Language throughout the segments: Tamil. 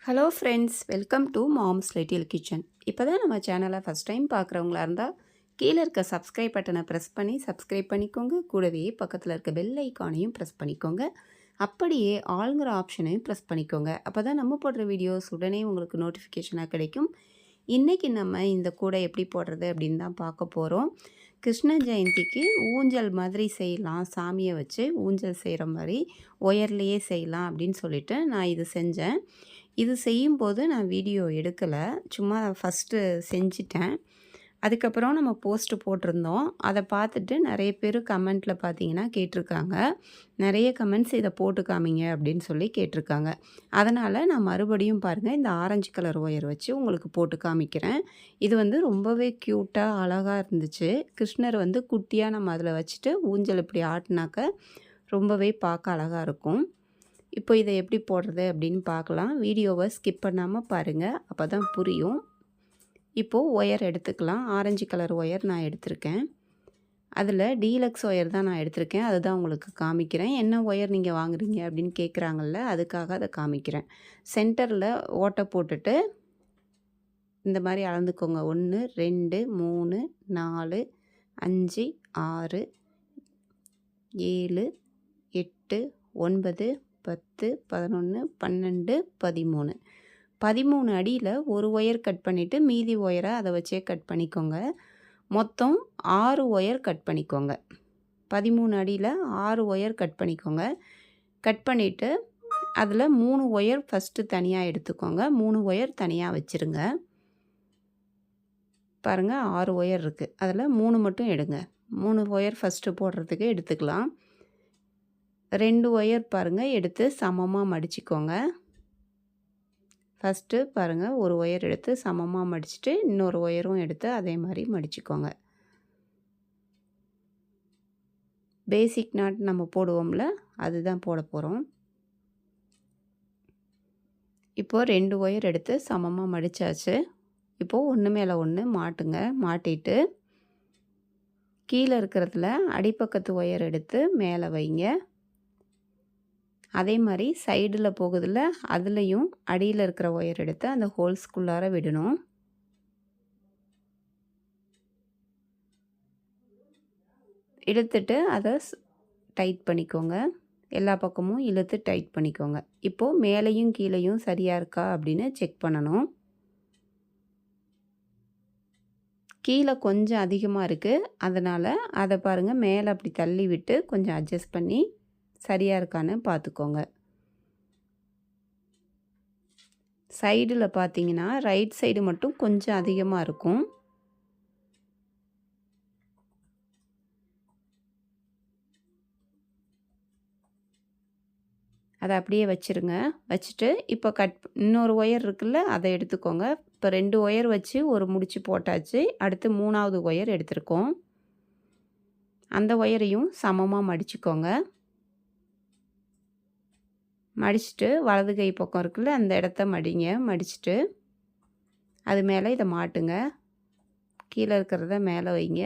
Hello friends, welcome to moms little kitchen. இப்போ தான் நம்ம சேனலை ஃபஸ்ட் டைம் பார்க்குறவங்களா இருந்தால் கீழே இருக்க சப்ஸ்கிரைப் பட்டனை ப்ரெஸ் பண்ணி சப்ஸ்கிரைப் பண்ணிக்கோங்க. கூடவே பக்கத்தில் இருக்க பெல் ஐக்கானையும் ப்ரெஸ் பண்ணிக்கோங்க. அப்படியே ஆளுங்கிற ஆப்ஷனையும் ப்ரெஸ் பண்ணிக்கோங்க. அப்போ தான் நம்ம போடுற வீடியோஸ் உடனே உங்களுக்கு நோட்டிஃபிகேஷனாக கிடைக்கும். இன்றைக்கி நம்ம இந்த கூடை எப்படி போடுறது அப்படின்னு தான் பார்க்க போகிறோம். கிருஷ்ண ஜெயந்திக்கு ஊஞ்சல் மாதிரி செய்யலாம், சாமியை வச்சு ஊஞ்சல் செய்கிற மாதிரி ஒயர்லேயே செய்யலாம் அப்படின்னு சொல்லிட்டு நான் இது செஞ்சேன். இது செய்யும்போது நான் வீடியோ எடுக்கலை, சும்மா ஃபஸ்ட்டு செஞ்சிட்டேன். அதுக்கப்புறம் நம்ம போஸ்ட்டு போட்டிருந்தோம். அதை பார்த்துட்டு நிறைய பேர் கமெண்ட்டில் பார்த்தீங்கன்னா கேட்டிருக்காங்க. நிறைய கமெண்ட்ஸ் இதை போட்டு காமிங்க அப்படின்னு சொல்லி கேட்டிருக்காங்க. அதனால் நான் மறுபடியும் பாருங்கள் இந்த ஆரஞ்சு கலர் ஒயர் வச்சு உங்களுக்கு போட்டு காமிக்கிறேன். இது வந்து ரொம்பவே க்யூட்டாக அழகாக இருந்துச்சு. கிருஷ்ணர் வந்து குட்டியாக நம்ம அதில் வச்சுட்டு ஊஞ்சல் இப்படி ஆட்டினாக்க ரொம்பவே பார்க்க அழகாக இருக்கும். இப்போ இதை எப்படி போடுறது அப்படின்னு பார்க்கலாம். வீடியோவை ஸ்கிப் பண்ணாமல் பாருங்கள், அப்போ தான் புரியும். இப்போது ஒயர் எடுத்துக்கலாம். ஆரஞ்சு கலர் ஒயர் நான் எடுத்திருக்கேன். அதில் டீலக்ஸ் ஒயர் தான் நான் எடுத்திருக்கேன். அதுதான் உங்களுக்கு காமிக்கிறேன். என்ன ஒயர் நீங்கள் வாங்குறீங்க அப்படின்னு கேட்குறாங்கல்ல, அதுக்காக அதை காமிக்கிறேன். சென்டரில் ஓட்டை போட்டுட்டு இந்த மாதிரி அளந்துக்கோங்க. 1 2 3 4 5 6 7 8 9 10 11 12 13 13 அடியில் ஒரு ஒயர் கட் பண்ணிவிட்டு மீதி ஒயரை அதை வச்சே கட் பண்ணிக்கோங்க. மொத்தம் 6 ஒயர் கட் பண்ணிக்கோங்க. 13 அடியில் 6 ஒயர் கட் பண்ணிக்கோங்க. கட் பண்ணிவிட்டு அதில் 3 ஒயர் ஃபஸ்ட்டு தனியாக எடுத்துக்கோங்க. 3 ஒயர் தனியாக வச்சுருங்க. பாருங்கள் 6 ஒயர் இருக்குது, அதில் 3 மட்டும் எடுங்க. 3 ஒயர் ஃபஸ்ட்டு போடுறதுக்கு எடுத்துக்கலாம். 2 ஒயர் பாருங்கள் எடுத்து சமமாக மடிச்சுக்கோங்க. ஃபஸ்ட்டு பாருங்கள் ஒரு ஒயர் எடுத்து சமமாக மடிச்சுட்டு இன்னொரு ஒயரும் எடுத்து அதே மாதிரி மடிச்சுக்கோங்க. பேசிக் நாட் நம்ம போடுவோம்ல, அதுதான் போட போகிறோம். இப்போது 2 ஒயர் எடுத்து சமமாக மடித்தாச்சு. இப்போது ஒன்று மேலே ஒன்று மாட்டுங்க. மாட்டிட்டு கீழே இருக்கிறதுல அடிப்பக்கத்து ஒயர் எடுத்து மேலே வைங்க. அதே மாதிரி சைடில் போகுதில்ல, அதுலேயும் அடியில் இருக்கிற ஒயர் எடுத்து அந்த ஹோல்ஸ்குள்ளார விடணும். இழுத்துட்டு அதை டைட் பண்ணிக்கோங்க. எல்லா பக்கமும் இழுத்து டைட் பண்ணிக்கோங்க. இப்போது மேலேயும் கீழேயும் சரியாக இருக்கா அப்படின்னு செக் பண்ணணும். கீழே கொஞ்சம் அதிகமாக இருக்குது, அதனால் அதை பாருங்கள் மேலே அப்படி தள்ளி விட்டு கொஞ்சம் அட்ஜஸ்ட் பண்ணி சரியாக இருக்கான்னு பார்த்துக்கோங்க. சைடில் பார்த்தீங்கன்னா ரைட் சைடு மட்டும் கொஞ்சம் அதிகமாக இருக்கும். அதை அப்படியே வச்சுருங்க. வச்சுட்டு இப்போ இன்னொரு ஒயர் இருக்குல்ல, அதை எடுத்துக்கோங்க. இப்போ 2 ஒயர் வச்சு ஒரு முடிச்சு போட்டாச்சு. அடுத்து 3வது ஒயர் எடுத்திருக்கோம். அந்த ஒயரையும் சமமாக மடிச்சுக்கோங்க. மடிச்சுட்டு வலது கை பக்கம் இருக்குல்ல, அந்த இடத்த மடிங்க. மடிச்சுட்டு அது மேலே இதை மாட்டுங்க. கீழே இருக்கிறத மேலே வைங்க.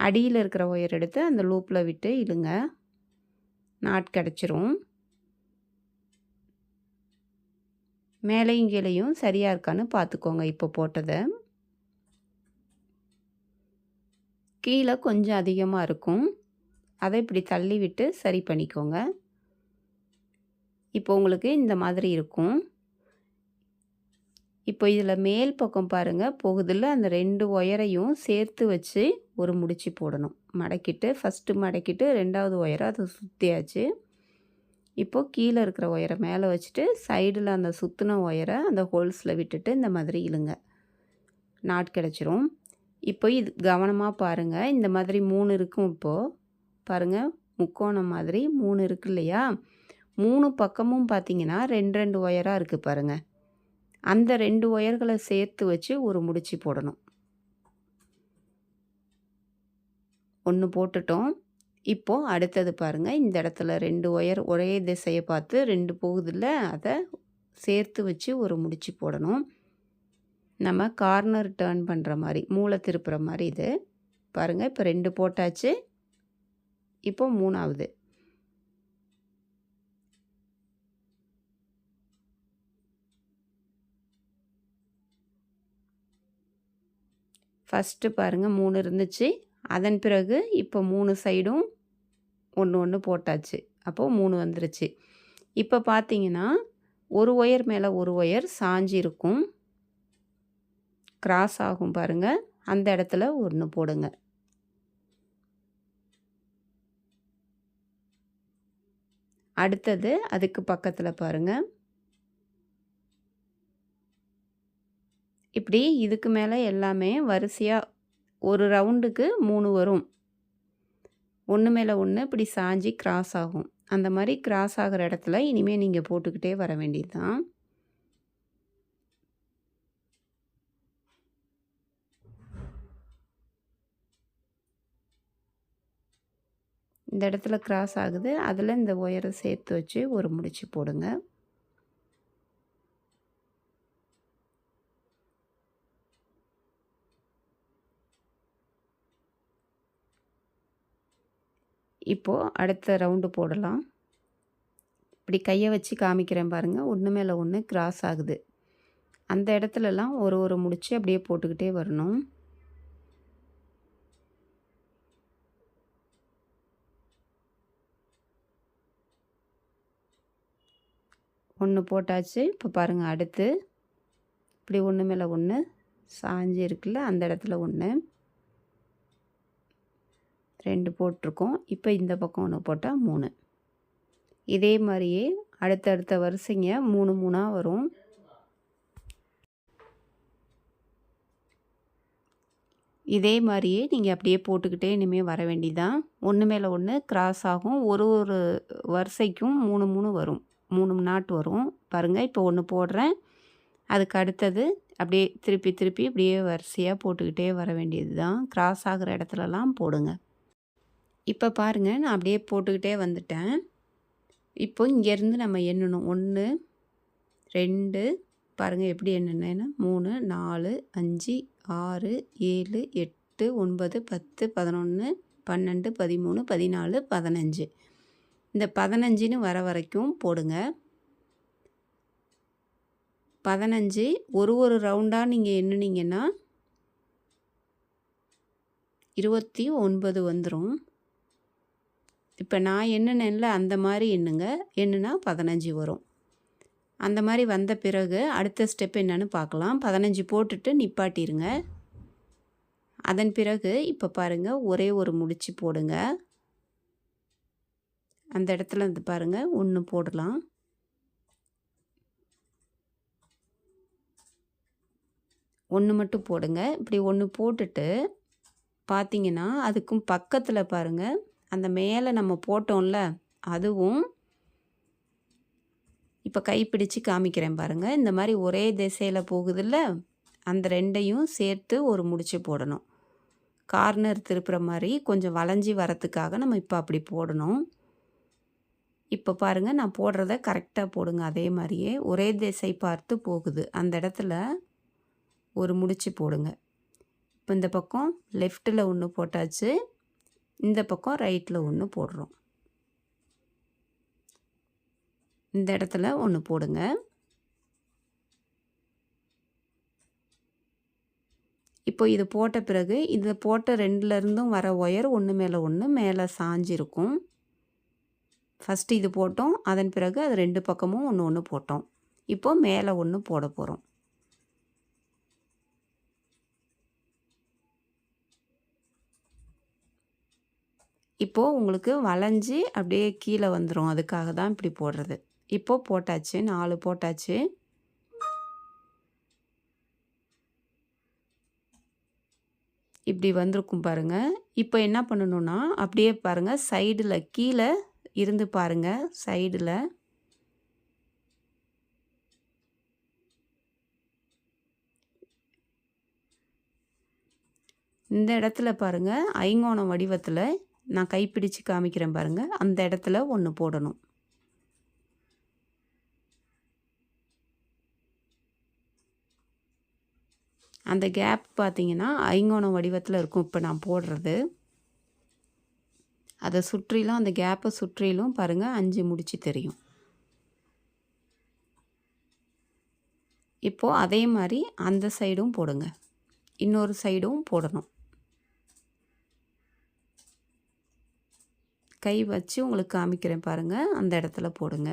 அடியில் இருக்கிற ஒயர் எடுத்து அந்த லூப்பில் விட்டு இழுங்க. நாட் கிடச்சிரும். மேலேயும் கீழேயும் சரியாக இருக்கான்னு பார்த்துக்கோங்க. இப்போ போட்டதை கீழே கொஞ்சம் அதிகமாக இருக்கும், அதை இப்படி தள்ளி விட்டு சரி பண்ணிக்கோங்க. இப்போ உங்களுக்கு இந்த மாதிரி இருக்கும். இப்போ இதில் மேல் பக்கம் பாருங்கள் போகுதில்ல, அந்த 2 ஒயரையும் சேர்த்து வச்சு ஒரு முடிச்சு போடணும். மடக்கிட்டு ஃபஸ்ட்டு மடக்கிட்டு 2வது ஒயரை அதை சுற்றியாச்சு. இப்போது கீழே இருக்கிற ஒயரை மேலே வச்சுட்டு சைடில் அந்த சுற்றின ஒயரை அந்த ஹோல்ஸில் விட்டுட்டு இந்த மாதிரி இழுங்க. நாட் கிடச்சிரும். இப்போ இது கவனமாக பாருங்கள். இந்த மாதிரி 3 இருக்கும். இப்போது பாருங்கள் முக்கோணம் மாதிரி 3 இருக்கு இல்லையா, 3 பக்கமும் பார்த்தீங்கன்னா 2 ஒயராக இருக்குது பாருங்கள். அந்த 2 ஒயர்களை சேர்த்து வச்சு ஒரு முடிச்சு போடணும். 1 போட்டுட்டோம். இப்போது அடுத்தது பாருங்கள், இந்த இடத்துல 2 ஒயர் ஒரே திசையை பார்த்து 2 போகுதில்ல, அதை சேர்த்து வச்சு ஒரு முடிச்சு போடணும். நம்ம கார்னர் டர்ன் பண்ணுற மாதிரி, மூளை திருப்புற மாதிரி இது பாருங்கள். இப்போ 2 போட்டாச்சு. இப்போ 3வது ஃபஸ்ட்டு பாருங்கள் 3 இருந்துச்சு. அதன் பிறகு இப்போ 3 சைடும் ஒன்று ஒன்று போட்டாச்சு. அப்போது 3 வந்துருச்சு. இப்போ பார்த்தீங்கன்னா ஒரு ஒயர் மேலே ஒரு ஒயர் சாஞ்சி இருக்கும். கிராஸ் ஆகும் பாருங்கள். அந்த இடத்துல ஒன்று போடுங்க. அடுத்தது அதுக்கு பக்கத்தில் பாருங்கள். இப்படி இதுக்கு மேலே எல்லாமே வரிசையாக ஒரு ரவுண்டுக்கு 3 வரும். ஒன்று மேலே ஒன்று இப்படி சாஞ்சி கிராஸ் ஆகும். அந்த மாதிரி கிராஸ் ஆகிற இடத்துல இனிமேல் நீங்கள் போட்டுக்கிட்டே வர வேண்டியது தான். இந்த இடத்துல கிராஸ் ஆகுது. அதில் இந்த ஒயரை சேர்த்து வச்சு ஒரு முடிச்சு போடுங்க. இப்போது அடுத்த ரவுண்டு போடலாம். இப்படி கையை வச்சு காமிக்கிறேன் பாருங்கள். ஒன்று மேலே ஒன்று கிராஸ் ஆகுது. அந்த இடத்துலலாம் ஒரு ஒரு முடிச்சு அப்படியே போட்டுக்கிட்டே வரணும். ஒன்று போட்டாச்சு. இப்போ பாருங்கள் அடுத்து இப்படி ஒன்று மேலே ஒன்று சாஞ்சி இருக்குல்ல, அந்த இடத்துல ஒன்று 2 போட்டிருக்கோம். இப்போ இந்த பக்கம் ஒன்று போட்டால் 3. இதே மாதிரியே அடுத்தடுத்த வரிசைங்க 3 3ஆக வரும். இதே மாதிரியே நீங்கள் அப்படியே போட்டுக்கிட்டே இனிமேல் வர வேண்டியதான். ஒன்று மேலே ஒன்று கிராஸ் ஆகும். ஒரு ஒரு வரிசைக்கும் 3 3 வரும். 3 நாட் வரும் பாருங்கள். இப்போ ஒன்று போடுறேன். அதுக்கு அடுத்தது அப்படியே திருப்பி திருப்பி இப்படியே வரிசையாக போட்டுக்கிட்டே வர வேண்டியது தான். கிராஸ் ஆகிற இடத்துலலாம் போடுங்க. இப்போ பாருங்கள் நான் அப்படியே போட்டுக்கிட்டே வந்துட்டேன். இப்போ இங்கேருந்து நம்ம எண்ணணும். 1 2 பாருங்கள் எப்படி எண்ணுனேன்னா 3 4 5 6 7 8 9 10 11 12 13 14 15. இந்த 15ன்னு வர வரைக்கும் போடுங்க. 15 ஒரு ரவுண்டாக நீங்கள் எண்ணுனீங்கன்னா 29 வந்துடும். இப்போ நான் எண்ணுனேன்ல அந்த மாதிரி எண்ணுங்க. எண்ணுனா 15 வரும். அந்த மாதிரி வந்த பிறகு அடுத்த ஸ்டெப் என்னன்னு பார்க்கலாம். 15 போட்டுட்டு நிப்பாட்டிருங்க. அதன் பிறகு இப்போ பாருங்கள் ஒரே ஒரு முடிச்சு போடுங்க. அந்த இடத்துல வந்து பாருங்கள் 1 போடலாம். ஒன்று மட்டும் போடுங்க. இப்படி 1 போட்டுட்டு பார்த்தீங்கன்னா அதுக்கும் பக்கத்தில் பாருங்கள் அந்த மேலே நம்ம போட்டோம்ல அதுவும் இப்போ கைப்பிடிச்சு காமிக்கிறேன் பாருங்கள். இந்த மாதிரி ஒரே திசையில் போகுதுல்ல, அந்த 2ஐயும் சேர்த்து ஒரு முடிச்சு போடணும். கார்னர் திருப்புற மாதிரி கொஞ்சம் வளைஞ்சி வரத்துக்காக நம்ம இப்போ அப்படி போடணும். இப்போ பாருங்கள் நான் போடுறத கரெக்டாக போடுங்க. அதே மாதிரியே ஒரே திசை பார்த்து போகுது. அந்த இடத்துல ஒரு முடிச்சு போடுங்க. இப்போ இந்த பக்கம் லெஃப்ட்டில் 1 போட்டாச்சு. இந்த பக்கம் ரைட்டில் 1 போடுறோம். இந்த இடத்துல 1 போடுங்க. இப்போ இது போட்ட பிறகு இது போட்ட 2லேருந்தும் வர ஒயர் ஒன்று மேலே ஒன்று மேலே சாஞ்சிருக்கும். ஃபஸ்ட்டு இது போட்டோம். அதன் பிறகு அது 2 பக்கமும் 1 1 போட்டோம். இப்போது மேலே 1 போட போகிறோம். இப்போது உங்களுக்கு வளைஞ்சி அப்படியே கீழே வந்துடும். அதுக்காக தான் இப்படி போடுறது. இப்போது போட்டாச்சு. 4 போட்டாச்சு. இப்படி வந்திருக்கும் பாருங்கள். இப்போ என்ன பண்ணணும்னா அப்படியே பாருங்கள் சைடில் கீழே இருந்து பாருங்கள். சைடில் இந்த இடத்துல பாருங்கள் ஐங்கோணம் வடிவத்தில் நான் கைப்பிடிச்சு காமிக்கிறேன் பாருங்கள். அந்த இடத்துல 1 போடணும். அந்த கேப் பார்த்தீங்கன்னா ஐங்கோணம் வடிவத்தில் இருக்கும். இப்போ நான் போடுறது அதை சுற்றிலும் அந்த கேப்பை சுற்றிலும் பாருங்கள் 5 முடிச்சு தெரியும். இப்போது அதே மாதிரி அந்த சைடும் போடுங்க. இன்னொரு சைடும் போடணும். கை வச்சு உங்களுக்கு காமிக்கிறேன் பாருங்கள், அந்த இடத்துல போடுங்க.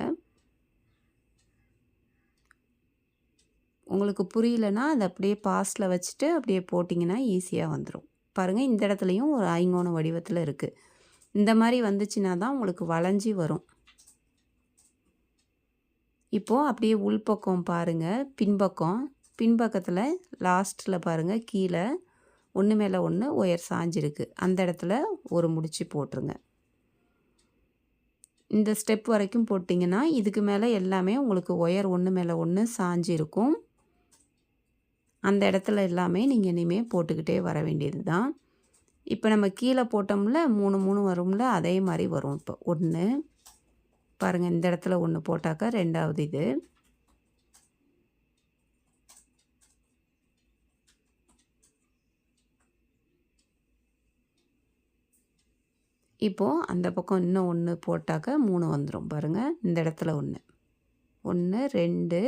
உங்களுக்கு புரியலன்னா அதை அப்படியே பாஸில் வச்சுட்டு அப்படியே போட்டிங்கன்னா ஈஸியாக வந்துடும். பாருங்கள், இந்த இடத்துலையும் ஒரு ஐங்கோண வடிவத்தில் இருக்குது. இந்த மாதிரி வந்துச்சுன்னா தான் உங்களுக்கு வளைஞ்சி வரும். இப்போது அப்படியே உள்பக்கம் பாருங்கள், பின்பக்கத்தில் லாஸ்ட்டில் பாருங்கள், கீழே ஒன்று மேலே ஒன்று ஒயர் சாஞ்சிருக்கு. அந்த இடத்துல ஒரு முடிச்சு போட்டுருங்க. இந்த ஸ்டெப் வரைக்கும் போட்டிங்கன்னா இதுக்கு மேலே எல்லாமே உங்களுக்கு ஒயர் ஒன்று மேலே ஒன்று சாஞ்சி இருக்கும். அந்த இடத்துல எல்லாமே நீங்கள் இனிமேல் போட்டுக்கிட்டே வர வேண்டியது தான். இப்போ நம்ம கீழே போட்டோம்ல 3 வரும்ல, அதே மாதிரி வரும். இப்போ 1 பாருங்கள், இந்த இடத்துல 1 போட்டாக்கா 2வது இது. இப்போது அந்த பக்கம் இன்னும் 1 போட்டாக்கா 3 வந்துடும். பாருங்கள், இந்த இடத்துல 1 2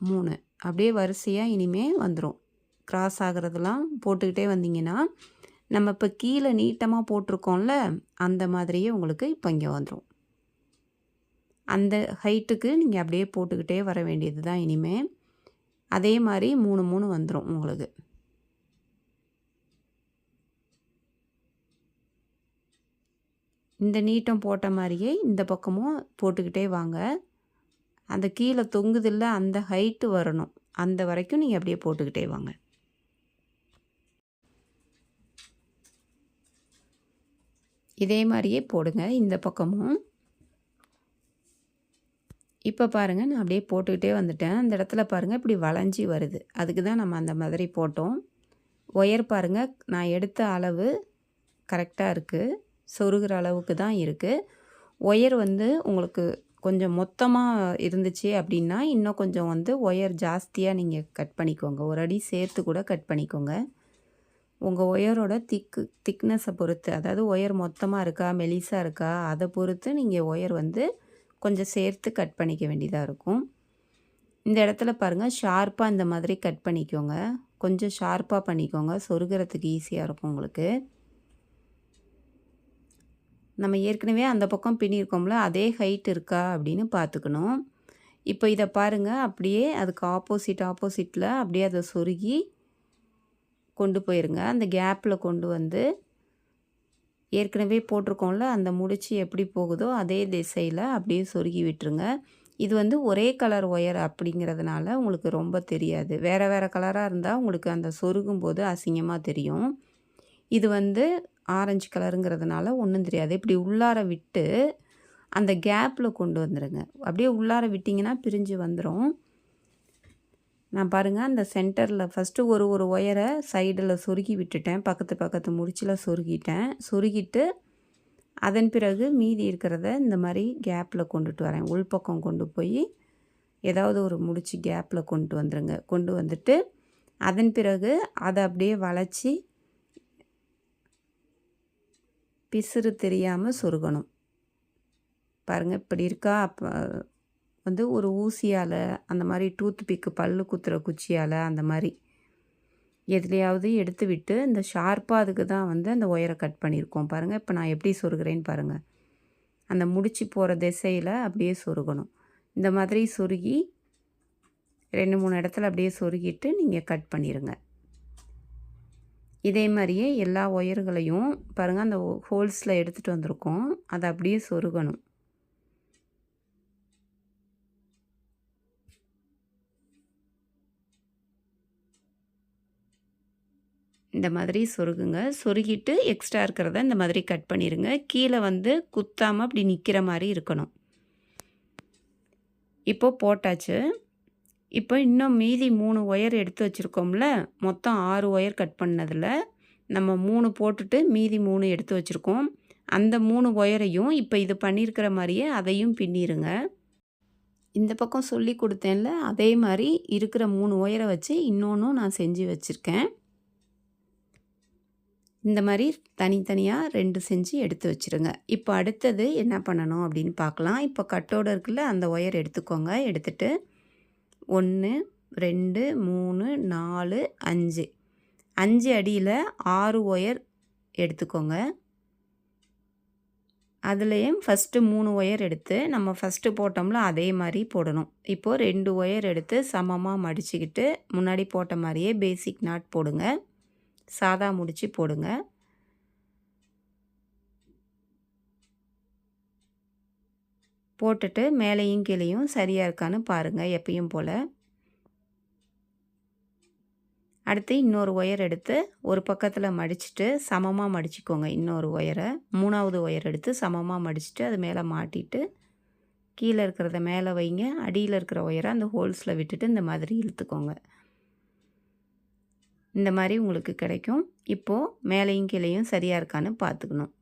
3 அப்படியே வரிசையாக இனிமேல் வந்துடும். கிராஸ் ஆகிறதெல்லாம் போட்டுக்கிட்டே வந்தீங்கன்னா நம்ம இப்போ கீழே நீட்டமாக போட்டிருக்கோம்ல, அந்த மாதிரியே உங்களுக்கு இப்போ இங்கே வந்துடும். அந்த ஹைட்டுக்கு நீங்கள் அப்படியே போட்டுக்கிட்டே வர வேண்டியது தான் இனிமேல். அதே மாதிரி 3 வந்துடும் உங்களுக்கு. இந்த நீட்டம் போட்ட மாதிரியே இந்த பக்கமும் போட்டுக்கிட்டே வாங்க. அந்த கீழே தொங்குதில்ல, அந்த ஹைட்டு வரணும். அந்த வரைக்கும் நீங்கள் அப்படியே போட்டுக்கிட்டே வாங்க. இதே மாதிரியே போடுங்க இந்த பக்கமும். இப்போ பாருங்கள், நான் அப்படியே போட்டுக்கிட்டே வந்துட்டேன். அந்த இடத்துல பாருங்கள், இப்படி வளைஞ்சி வருது. அதுக்கு தான் நம்ம அந்த மாதிரி போட்டோம். ஒயர் பாருங்கள், நான் எடுத்த அளவு கரெக்டாக இருக்குது. சொருகிற அளவுக்கு தான் இருக்குது. ஒயர் வந்து உங்களுக்கு கொஞ்சம் மொத்தமாக இருந்துச்சு அப்படின்னா இன்னும் கொஞ்சம் வந்து ஒயர் ஜாஸ்தியாக நீங்கள் கட் பண்ணிக்கோங்க. ஒரு அடி சேர்த்து கூட கட் பண்ணிக்கோங்க. உங்கள் ஒயரோட திக்னஸை பொறுத்து, அதாவது ஒயர் மொத்தமாக இருக்கா மெலிசாக இருக்கா அதை பொறுத்து நீங்கள் ஒயர் வந்து கொஞ்சம் சேர்த்து கட் பண்ணிக்க வேண்டியதாக இருக்கும். இந்த இடத்துல பாருங்கள், ஷார்ப்பாக இந்த மாதிரி கட் பண்ணிக்கோங்க. கொஞ்சம் ஷார்ப்பாக பண்ணிக்கோங்க, சொருகிறதுக்கு ஈஸியாக இருக்கும் உங்களுக்கு. நம்ம ஏற்கனவே அந்த பக்கம் பின்னியிருக்கோம்ல, அதே ஹைட் இருக்கா அப்படின்னு பார்த்துக்கணும். இப்போ இதை பாருங்கள், அப்படியே அதுக்கு ஆப்போசிட்டில் அப்படியே அதை சொருகி கொண்டு போயிருங்க. அந்த கேப்பில் கொண்டு வந்து ஏற்கனவே போட்டிருக்கோம்ல, அந்த முடிச்சு எப்படி போகுதோ அதே திசையில் அப்படியே சொருகி விட்டுருங்க. இது வந்து ஒரே கலர் ஒயர் அப்படிங்கிறதுனால உங்களுக்கு ரொம்ப தெரியாது. வேறு வேறு கலராக இருந்தால் உங்களுக்கு அந்த சொருகும் போது அசிங்கமாக தெரியும். இது வந்து ஆரஞ்சு கலருங்கிறதுனால ஒன்றும் தெரியாது. இப்படி உள்ளார விட்டு அந்த கேப்பில் கொண்டு வந்துடுங்க. அப்படியே உள்ளார விட்டிங்கன்னா பிரிஞ்சு வந்துடும். நான் பாருங்கள், அந்த சென்டரில் ஃபஸ்ட்டு ஒரு ஒயரை சைடில் சொருகி விட்டுட்டேன். பக்கத்து முடிச்சில் சொருகிட்டு அதன் பிறகு மீதி இருக்கிறத இந்த மாதிரி கேப்பில் கொண்டுட்டு வரேன். உள்பக்கம் கொண்டு போய் ஏதாவது ஒரு முடிச்சு கேப்பில் கொண்டு வந்துட்டு அதன் பிறகு அதை அப்படியே வளைச்சி பிசுறு தெரியாமல் சொருகணும். பாருங்கள், இப்படி இருக்கா. அப்போ வந்து ஒரு ஊசியால், அந்த மாதிரி டூத் பிக்கு பல்லு குத்துற குச்சியால், அந்த மாதிரி எதுலையாவது எடுத்து விட்டு இந்த ஷார்ப்பாக அதுக்கு தான் வந்து அந்த ஒயரை கட் பண்ணியிருக்கோம். பாருங்கள், இப்போ நான் எப்படி சொருகிறேன்னு பாருங்கள். அந்த முடிச்சு போகிற திசையில் அப்படியே சொருகணும். இந்த மாதிரி சொருகி 2-3 இடத்துல அப்படியே சொருகிட்டு நீங்கள் கட் பண்ணிடுங்க. இதே மாதிரியே எல்லா ஒயர்களையும் பாருங்கள், அந்த ஹோல்ஸில் எடுத்துகிட்டு வந்திருக்கோம். அதை அப்படியே சொருகணும். இந்த மாதிரி சொருகுங்க. சொருகிட்டு எக்ஸ்ட்ரா இருக்கிறத இந்த மாதிரி கட் பண்ணிடுங்க. கீழே வந்து குத்தாமல் அப்படி நிற்கிற மாதிரி இருக்கணும். இப்போது போட்டாச்சு. இப்போ இன்னும் மீதி 3 ஒயர் எடுத்து வச்சுருக்கோம்ல, மொத்தம் 6 ஒயர் கட் பண்ணதில் நம்ம 3 போட்டுட்டு மீதி 3 எடுத்து வச்சுருக்கோம். அந்த 3 ஒயரையும் இப்போ இது பண்ணியிருக்கிற மாதிரியே அதையும் பின்னிருங்க. இந்த பக்கம் சொல்லி கொடுத்தேன்ல, அதே மாதிரி இருக்கிற 3 ஒயரை வச்சு இன்னொன்றும் நான் செஞ்சு வச்சுருக்கேன். இந்த மாதிரி தனித்தனியாக 2 செஞ்சு எடுத்து வச்சுருங்க. இப்போ அடுத்தது என்ன பண்ணணும் அப்படின்னு பார்க்கலாம். இப்போ கட்டோடு இருக்குல்ல, அந்த ஒயர் எடுத்துக்கோங்க. எடுத்துகிட்டு 1 2 3 4 5 5 அடியில் 6 ஒயர் எடுத்துக்கோங்க. அதுலேயும் ஃபஸ்ட்டு 3 ஒயர் எடுத்து நம்ம ஃபஸ்ட்டு போட்டோம்ல அதே மாதிரி போடணும். இப்போது 2 ஒயர் எடுத்து சமமாக மடிச்சுக்கிட்டு முன்னாடி போட்ட மாதிரியே பேசிக் நாட் போடுங்க. சாதா முடிச்சு போடுங்க. போட்டுட்டு மேலேயும் கீழேயும் சரியாக இருக்கான்னு பாருங்கள் எப்பயும் போல். அடுத்து இன்னொரு ஒயர் எடுத்து ஒரு பக்கத்தில் மடிச்சுட்டு சமமாக மடிச்சுக்கோங்க. இன்னொரு ஒயரை 3வது ஒயர் எடுத்து சமமாக மடிச்சுட்டு அது மேலே மாட்டிட்டு கீழே இருக்கிறத மேலே வைங்க. அடியில் இருக்கிற ஒயரை அந்த ஹோல்ஸில் விட்டுட்டு இந்த மாதிரி இழுத்துக்கோங்க. இந்த மாதிரி உங்களுக்கு கிடைக்கும். இப்போது மேலேயும் கீழேயும் சரியாக இருக்கான்னு பார்த்துக்கணும்.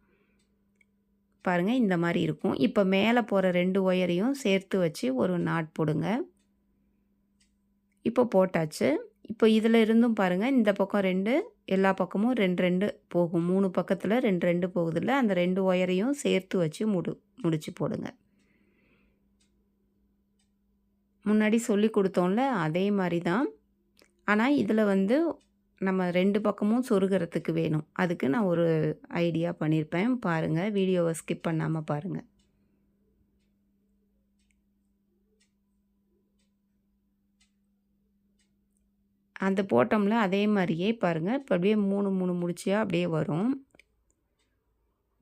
பாருங்கள் இந்த மாதிரி இருக்கும். இப்போ மேலே போகிற 2 ஒயரையும் சேர்த்து வச்சு ஒரு நாட் போடுங்க. இப்போ போட்டாச்சு. இப்போ இதில் இருந்தும் பாருங்கள் இந்த பக்கம் 2 எல்லா பக்கமும் 2 2 போகும். 3 பக்கத்தில் 2 2 போகுதில்ல, அந்த 2 ஒயரையும் சேர்த்து வச்சு முடிச்சு போடுங்க. முன்னாடி சொல்லி கொடுத்தோம்ல அதே மாதிரி தான். ஆனால் இதில் வந்து நம்ம 2 பக்கமும் சொருகிறதுக்கு வேணும். அதுக்கு நான் ஒரு ஐடியா பண்ணியிருப்பேன். பாருங்கள், வீடியோவை ஸ்கிப் பண்ணாமல் பாருங்கள். அந்த போட்டோம்ல அதே மாதிரியே பாருங்கள். இப்போ அப்படியே 3 3 முடிச்சியா அப்படியே வரும்.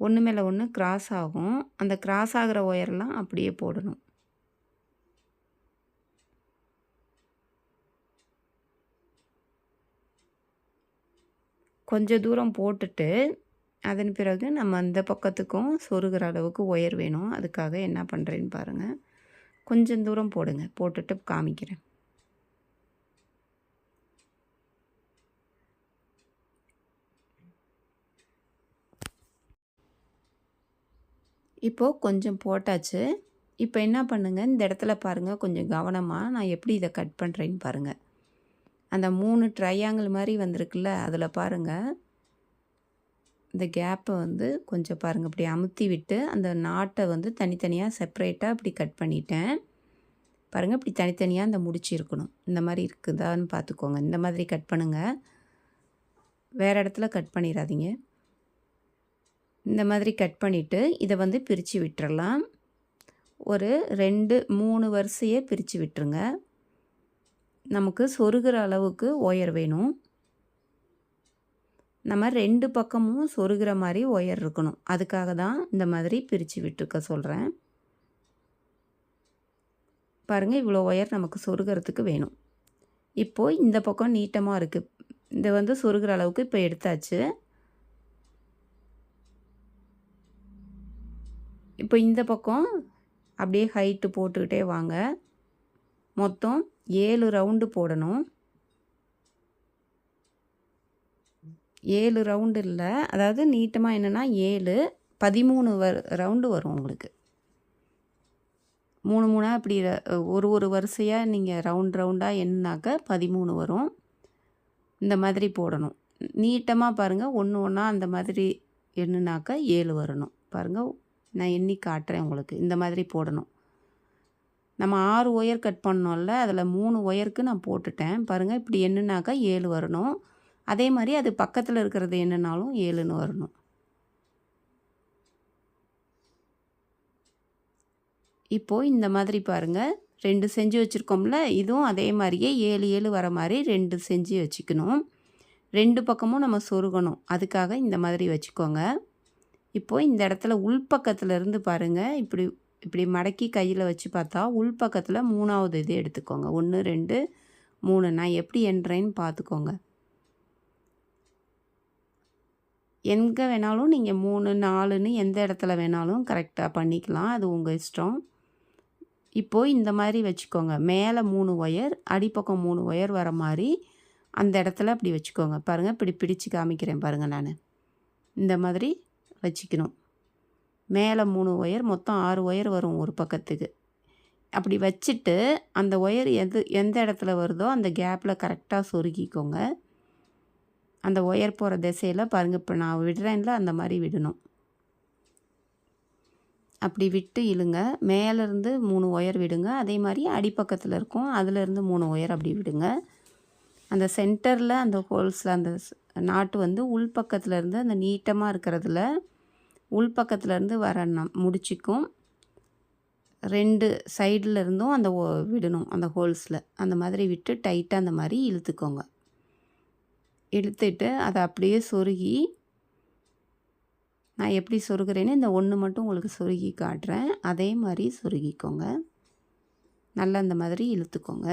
ஒன்று மேலே ஒன்று கிராஸ் ஆகும். அந்த கிராஸ் ஆகிற ஒயர்லாம் அப்படியே போடணும். கொஞ்சம் தூரம் போட்டுட்டு அதன் பிறகு நம்ம அந்த பக்கத்துக்கும் சொருகிற அளவுக்கு ஒயர் வேணும். அதுக்காக என்ன பண்ணுறேன்னு பாருங்கள். கொஞ்சம் தூரம் போடுங்க. போட்டுட்டு காமிக்கிறேன். இப்போது கொஞ்சம் போட்டாச்சு. இப்போ என்ன பண்ணுங்கள், இந்த இடத்துல பாருங்கள் கொஞ்சம் கவனமாக நான் எப்படி இதை கட் பண்ணுறேன்னு பாருங்கள். அந்த 3 ட்ரையாங்கிள் மாதிரி வந்திருக்குல்ல, அதில் பாருங்கள் இந்த கேப்பை வந்து கொஞ்சம் பாருங்கள் இப்படி அமுத்தி விட்டு அந்த நாட்டை வந்து தனித்தனியாக செப்பரேட்டாக இப்படி கட் பண்ணிட்டேன். பாருங்கள் இப்படி தனித்தனியாக அந்த முடிச்சு இருக்கணும். இந்த மாதிரி இருக்குதான்னு பார்த்துக்கோங்க. இந்த மாதிரி கட் பண்ணுங்கள். வேறு இடத்துல கட் பண்ணிடாதீங்க. இந்த மாதிரி கட் பண்ணிவிட்டு இதை வந்து பிரித்து விட்டுறலாம். ஒரு 2 3 வரிசையை பிரித்து விட்டுருங்க. நமக்கு சொருகிற அளவுக்கு ஒயர் வேணும். நம்ம 2 பக்கமும் சொருகிற மாதிரி ஒயர் இருக்கணும். அதுக்காக தான் இந்த மாதிரி பிரித்து விட்டுருக்க சொல்கிறேன். பாருங்கள் இவ்வளோ ஒயர் நமக்கு சொருகிறதுக்கு வேணும். இப்போது இந்த பக்கம் நீட்டமாக இருக்குது. இதை வந்து சொருகிற அளவுக்கு இப்போ எடுத்தாச்சு. இப்போ இந்த பக்கம் அப்படியே ஹைட்டு போட்டுக்கிட்டே வாங்க. மொத்தம் 7 ரவுண்டு போடணும். 7 ரவுண்டு இல்லை, அதாவது நீட்டமாக என்னென்னா 7 13 ரவுண்டு வரும் உங்களுக்கு. 3 3 அப்படி ஒரு வரிசையாக நீங்கள் ரவுண்டாக எண்ணாக்க 13 வரும். இந்த மாதிரி போடணும். நீட்டமாக பாருங்கள், ஒன்று ஒன்றா அந்த மாதிரி எண்ணுனாக்க 7 வரணும். பாருங்கள் நான் எண்ணி காட்டுறேன் உங்களுக்கு. இந்த மாதிரி போடணும். நம்ம 6 ஒயர் கட் பண்ணோம்ல, அதில் 3 ஒயருக்கு நான் போட்டுட்டேன். பாருங்கள் இப்படி எண்ணுனாக்கா 7 வரணும். அதே மாதிரி அது பக்கத்தில் இருக்கிறது என்னன்னாலும் 7ன்னு வரணும். இப்போது இந்த மாதிரி பாருங்கள் 2 செஞ்சு வச்சுருக்கோம்ல, இதுவும் அதே மாதிரியே 7 7 வர மாதிரி 2 செஞ்சு வச்சுக்கணும். 2 பக்கமும் நம்ம சொருகணும். அதுக்காக இந்த மாதிரி வச்சுக்கோங்க. இப்போது இந்த இடத்துல உள்பக்கத்தில் இருந்து பாருங்கள், இப்படி இப்படி மடக்கி கையில் வச்சு பார்த்தா உள்பக்கத்தில் 3வது இது எடுத்துக்கோங்க. 1 2 3 நான் எப்படி எண்ணுறேன்னு பார்த்துக்கோங்க. எங்கே வேணாலும் நீங்கள் 3 4ன்னு எந்த இடத்துல வேணாலும் கரெக்டாக பண்ணிக்கலாம். அது உங்கள் இஷ்டம். இப்போது இந்த மாதிரி வச்சுக்கோங்க. மேலே 3 ஒயர், அடிப்பக்கம் 3 ஒயர் வர மாதிரி அந்த இடத்துல அப்படி வச்சுக்கோங்க. பாருங்கள் இப்படி பிடிச்சு காமிக்கிறேன் பாருங்கள். நான் இந்த மாதிரி வச்சுக்கணும். மேலே 3 ஒயர், மொத்தம் 6 ஒயர் வரும் ஒரு பக்கத்துக்கு. அப்படி வச்சுட்டு அந்த ஒயர் எந்த இடத்துல வருதோ அந்த கேப்பில் கரெக்டாக சொருகிக்கோங்க. அந்த ஒயர் போகிற திசையில் பாருங்கள், இப்போ நான் விடுறேன்ல அந்த மாதிரி விடணும். அப்படி விட்டு இழுங்க. மேலேருந்து 3 ஒயர் விடுங்க. அதே மாதிரி அடிப்பக்கத்தில் இருக்கும் அதிலேருந்து 3 ஒயர் அப்படி விடுங்க. அந்த சென்டரில் அந்த ஹோல்ஸில் அந்த நாட்டு வந்து உள்பக்கத்துலேருந்து அந்த நீட்டமாக இருக்கிறதுல உள்பக்கத்துலேருந்து வர முடிச்சுக்கும் 2 சைடில் இருந்தும் அந்த விடணும் அந்த ஹோல்ஸில். அந்த மாதிரி விட்டு டைட்டாக அந்த மாதிரி இழுத்துக்கோங்க. இழுத்துட்டு அதை அப்படியே சொருகி நான் எப்படி சொருகிறேன்னு இந்த ஒன்று மட்டும் உங்களுக்கு சொருகி காட்டுறேன். அதே மாதிரி சொருகிக்கோங்க. நல்லா இந்த மாதிரி இழுத்துக்கோங்க.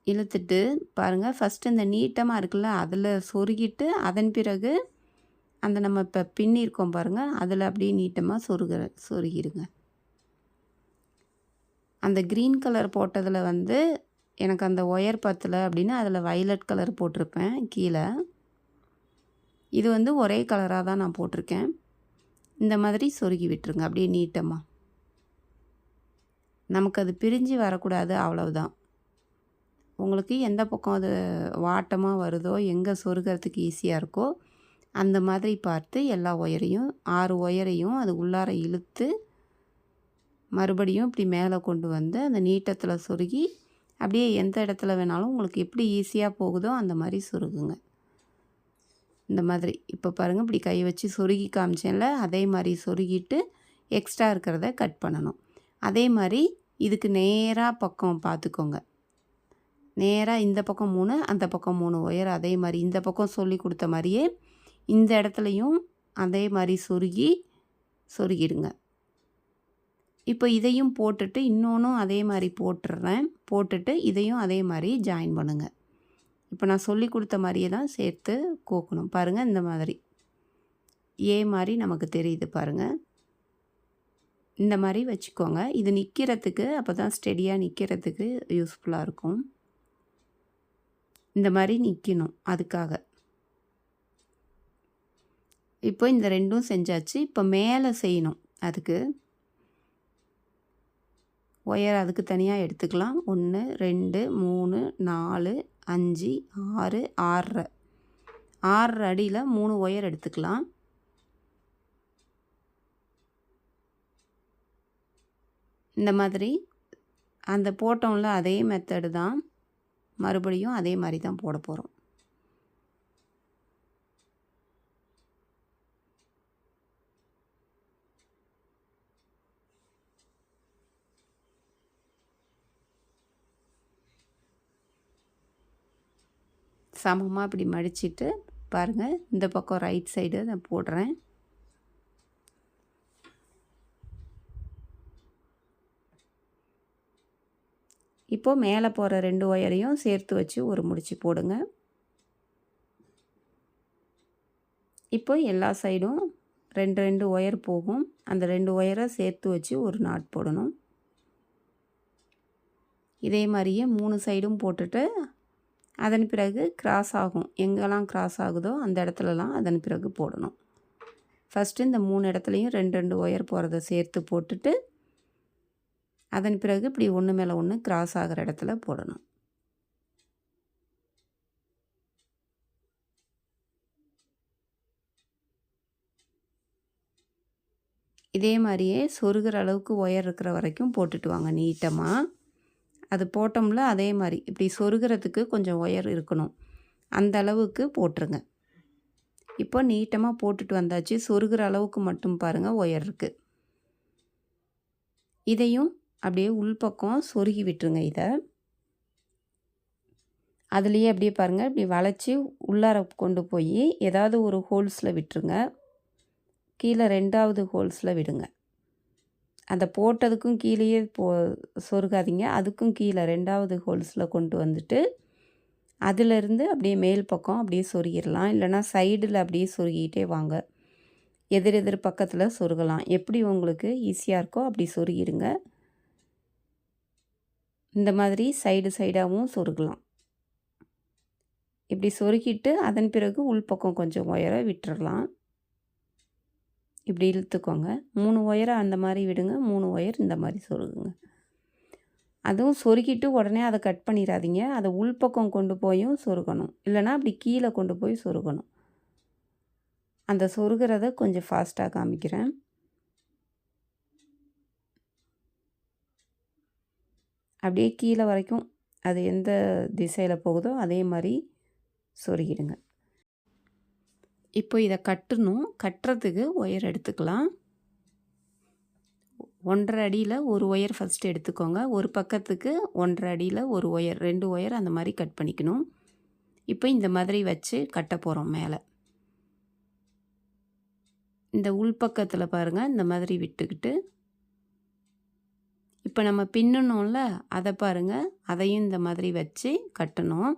இழுத்துட்டு பாருங்கள், ஃபஸ்ட்டு இந்த நீட்டமாக இருக்குல்ல அதில் சொருகிட்டு அதன் பிறகு அந்த நம்ம இப்போ பின்னிருக்கோம் பாருங்கள், அதில் அப்படியே நீட்டமாக சொருகிடுங்க. அந்த க்ரீன் கலர் போட்டதில் வந்து எனக்கு அந்த ஒயர் பத்தலை அப்படின்னு அதில் வயலட் கலர் போட்டிருப்பேன் கீழே. இது வந்து ஒரே கலராக தான் நான் போட்டிருக்கேன். இந்த மாதிரி சொருகி விட்டுருங்க அப்படியே நீட்டமாக. நமக்கு அது பிரிஞ்சு வரக்கூடாது, அவ்வளவுதான். உங்களுக்கு எந்த பக்கம் அது வாட்டமாக வருதோ, எங்கே சொருகிறதுக்கு ஈஸியாக இருக்கோ அந்த மாதிரி பார்த்து எல்லா ஒயரையும் 6 ஒயரையும் அது உள்ளார இழுத்து மறுபடியும் இப்படி மேலே கொண்டு வந்து அந்த நீட்டத்தில் சொருகி அப்படியே எந்த இடத்துல வேணாலும் உங்களுக்கு எப்படி ஈஸியாக போகுதோ அந்த மாதிரி சொருகுங்க. இந்த மாதிரி இப்போ பாருங்கள், இப்படி கை வச்சு சொருகி காமிச்சேன்ல, அதே மாதிரி சொருகிட்டு எக்ஸ்ட்ரா இருக்கிறத கட் பண்ணணும். அதே மாதிரி இதுக்கு நேராக பக்கம் பார்த்துக்கோங்க. நேராக இந்த பக்கம் 3 அந்த பக்கம் 3 ஒயர் அதே மாதிரி இந்த பக்கம் சொல்லி கொடுத்த மாதிரியே இந்த இடத்துலையும் அதே மாதிரி சொருகிடுங்க. இப்போ இதையும் போட்டுட்டு இன்னொன்றும் அதே மாதிரி போட்டுடுறேன். போட்டுட்டு இதையும் அதே மாதிரி ஜாயின் பண்ணுங்கள். இப்போ நான் சொல்லி கொடுத்த மாதிரியே தான் சேர்த்து கோக்கணும். பாருங்கள், இந்த மாதிரி ஏ மாதிரி நமக்கு தெரியுது பாருங்கள். இந்த மாதிரி வச்சுக்கோங்க. இது நிற்கிறதுக்கு அப்போ தான் ஸ்டெடியாக நிற்கிறதுக்கு யூஸ்ஃபுல்லாக இருக்கும். இந்த மாதிரி நிற்கணும், அதுக்காக. இப்போ இந்த 2ம் செஞ்சாச்சு. இப்போ மேலே செய்யணும். அதுக்கு ஒயர் அதுக்கு தனியாக எடுத்துக்கலாம். 1 2 3 4 5 6 6 6 அடியில் 3 ஒயர் எடுத்துக்கலாம். இந்த மாதிரி அந்த போட்டோம்ல அதே மெத்தடு தான், மறுபடியும் அதே மாதிரி தான் போட போகிறோம். சமமாக இப்படி மடிச்சிட்டு பாருங்கள், இந்த பக்கம் ரைட் சைடு நான் போடுறேன். இப்போது மேலே போகிற 2 ஒயரையும் சேர்த்து வச்சு ஒரு முடிச்சு போடுங்க. இப்போ எல்லா சைடும் 2 ஒயர் போகும். அந்த 2 ஒயரை சேர்த்து வச்சு ஒரு நாட் போடணும். இதே மாதிரியே 3 சைடும் போட்டுட்டு அதன் பிறகு கிராஸ் ஆகும். எங்கெல்லாம் கிராஸ் ஆகுதோ அந்த இடத்துலலாம் அதன் பிறகு போடணும். ஃபஸ்ட்டு இந்த 3 இடத்துலையும் 2 ஒயர் போகிறத சேர்த்து போட்டுட்டு அதன் பிறகு இப்படி ஒன்று மேலே ஒன்று கிராஸ் ஆகிற இடத்துல போடணும். இதே மாதிரியே சொருகிற அளவுக்கு ஒயர் இருக்கிற வரைக்கும் போட்டுட்டு வாங்க நீட்டமாக. அது போட்டோம்ல அதே மாதிரி இப்படி சொருகிறதுக்கு கொஞ்சம் ஒயர் இருக்கணும், அந்த அளவுக்கு போட்டுருங்க. இப்போ நீட்டமாக போட்டுட்டு வந்தாச்சு. சொருகிற அளவுக்கு மட்டும் பாருங்கள் ஒயர் இருக்குது. இதையும் அப்படியே உள்பக்கம் சொருகி விட்டுருங்க. இதை அதுலேயே அப்படியே பாருங்கள், இப்படி வளைச்சி உள்ளார கொண்டு போய் ஏதாவது ஒரு ஹோல்ஸில் விட்டுருங்க. கீழே 2வது ஹோல்ஸில் விடுங்க. அந்த போட்டதுக்கும் கீழேயே சொருகாதீங்க, அதுக்கும் கீழே 2வது ஹோல்ஸில் கொண்டு வந்துட்டு அதிலிருந்து அப்படியே மேல் பக்கம் அப்படியே சொருகிடலாம். இல்லைனா சைடில் அப்படியே சொருகிட்டே வாங்க. எதிர் பக்கத்தில் சொருகலாம். எப்படி உங்களுக்கு ஈஸியாக இருக்கோ அப்படி சொருகிடுங்க. இந்த மாதிரி சைடாகவும் சொருகலாம். இப்படி சொருகிட்டு அதன் பிறகு உள்பக்கம் கொஞ்சம் ஒயரை விட்டுறலாம். இப்படி இழுத்துக்கோங்க. 3 ஒயரை அந்த மாதிரி விடுங்க, 3 ஒயர் இந்த மாதிரி சொருகுங்க. அதுவும் சொருகிட்டு உடனே அதை கட் பண்ணிடாதீங்க. அதை உள்பக்கம் கொண்டு போயும் சொருகணும், இல்லைனா அப்படி கீழே கொண்டு போய் சொருகணும். அந்த சொருகிறத கொஞ்சம் ஃபாஸ்ட்டாக காமிக்கிறேன். அப்படியே கீழே வரைக்கும் அது எந்த திசையில் போகுதோ அதே மாதிரி சொருகிடுங்க. இப்போ இதை கட்டுறதுக்கு ஒயர் எடுத்துக்கலாம். 1.5 அடியில் ஒரு ஒயர் ஃபஸ்ட்டு எடுத்துக்கோங்க. ஒரு பக்கத்துக்கு 1.5 அடியில் ஒரு ஒயர், 2 ஒயர் அந்த மாதிரி கட் பண்ணிக்கணும். இப்போ இந்த மாதிரி வச்சு கட்ட போகிறோம். மேலே இந்த உள்பக்கத்தில் பாருங்கள், இந்த மாதிரி விட்டுக்கிட்டு இப்போ நம்ம பின்னணும்ல, அதை பாருங்கள், அதையும் இந்த மாதிரி வச்சு கட்டணும்.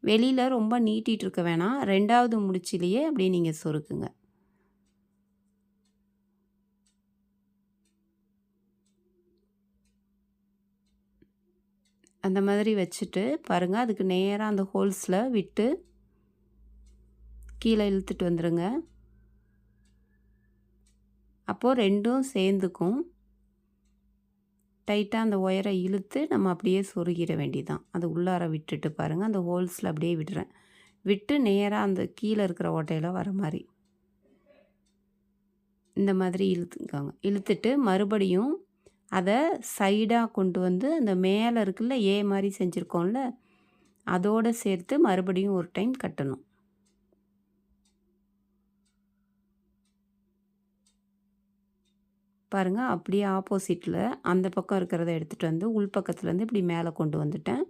வெளியில் ரொம்ப நீட்டிகிட்டு இருக்க வேணாம். 2வது முடிச்சிலேயே அப்படியே நீங்கள் சொருக்குங்க. அந்த மாதிரி வச்சுட்டு பாருங்கள், அதுக்கு நேராக அந்த ஹோல்ஸில் விட்டு கீழே இழுத்துட்டு வந்துடுங்க. அப்போது ரெண்டும் சேர்ந்துக்கும். டைட்டாக அந்த ஒயரை இழுத்து நம்ம அப்படியே சொருகிட வேண்டியதான். அது உள்ளார விட்டுட்டு பாருங்கள், அந்த ஹோல்ஸில் அப்படியே விடுறேன். விட்டு நேராக அந்த கீழே இருக்கிற ஓட்டையில் வர மாதிரி இந்த மாதிரி இழுத்துக்கோங்க. இழுத்துட்டு மறுபடியும் அதை சைடாக கொண்டு வந்து அந்த மேலே இருக்குல்ல, ஏ மாதிரி செஞ்சுருக்கோம்ல, அதோடு சேர்த்து மறுபடியும் ஒரு டைம் கட்டணும். பாருங்கள், அப்படியே ஆப்போசிட்டில் அந்த பக்கம் இருக்கிறத எடுத்துகிட்டு வந்து உள்பக்கத்துலேருந்து இப்படி மேலே கொண்டு வந்துட்டேன்.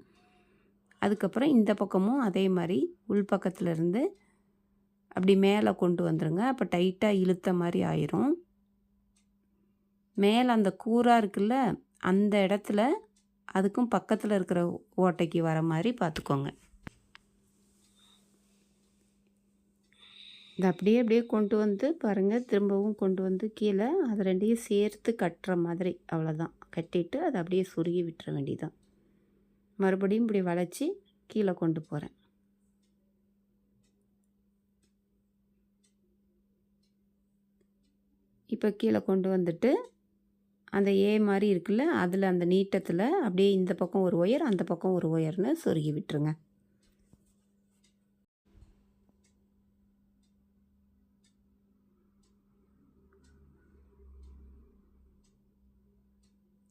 அதுக்கப்புறம் இந்த பக்கமும் அதே மாதிரி உள்பக்கத்துலேருந்து அப்படி மேலே கொண்டு வந்துடுங்க. அப்போ டைட்டாக இழுத்த மாதிரி ஆயிரும். மேலே அந்த கூராக இருக்குல்ல, அந்த இடத்துல அதுக்கும் பக்கத்தில் இருக்கிற ஓட்டைக்கு வர மாதிரி பார்த்துக்கோங்க. இதை அப்படியே கொண்டு வந்து பாருங்கள், திரும்பவும் கொண்டு வந்து கீழே அது ரெண்டையும் சேர்த்து கட்டுற மாதிரி, அவ்வளோதான். கட்டிட்டு அதை அப்படியே சுருகி விட்டுற வேண்டியதான். மறுபடியும் இப்படி வளைச்சி கீழே கொண்டு போகிறேன். இப்போ கீழே கொண்டு வந்துட்டு அந்த ஏ மாதிரி இருக்குல்ல, அதில் அந்த நீட்டத்தில் அப்படியே இந்த பக்கம் ஒரு ஒயர், அந்த பக்கம் ஒரு ஒயர்னு சொருகி விட்டுருங்க.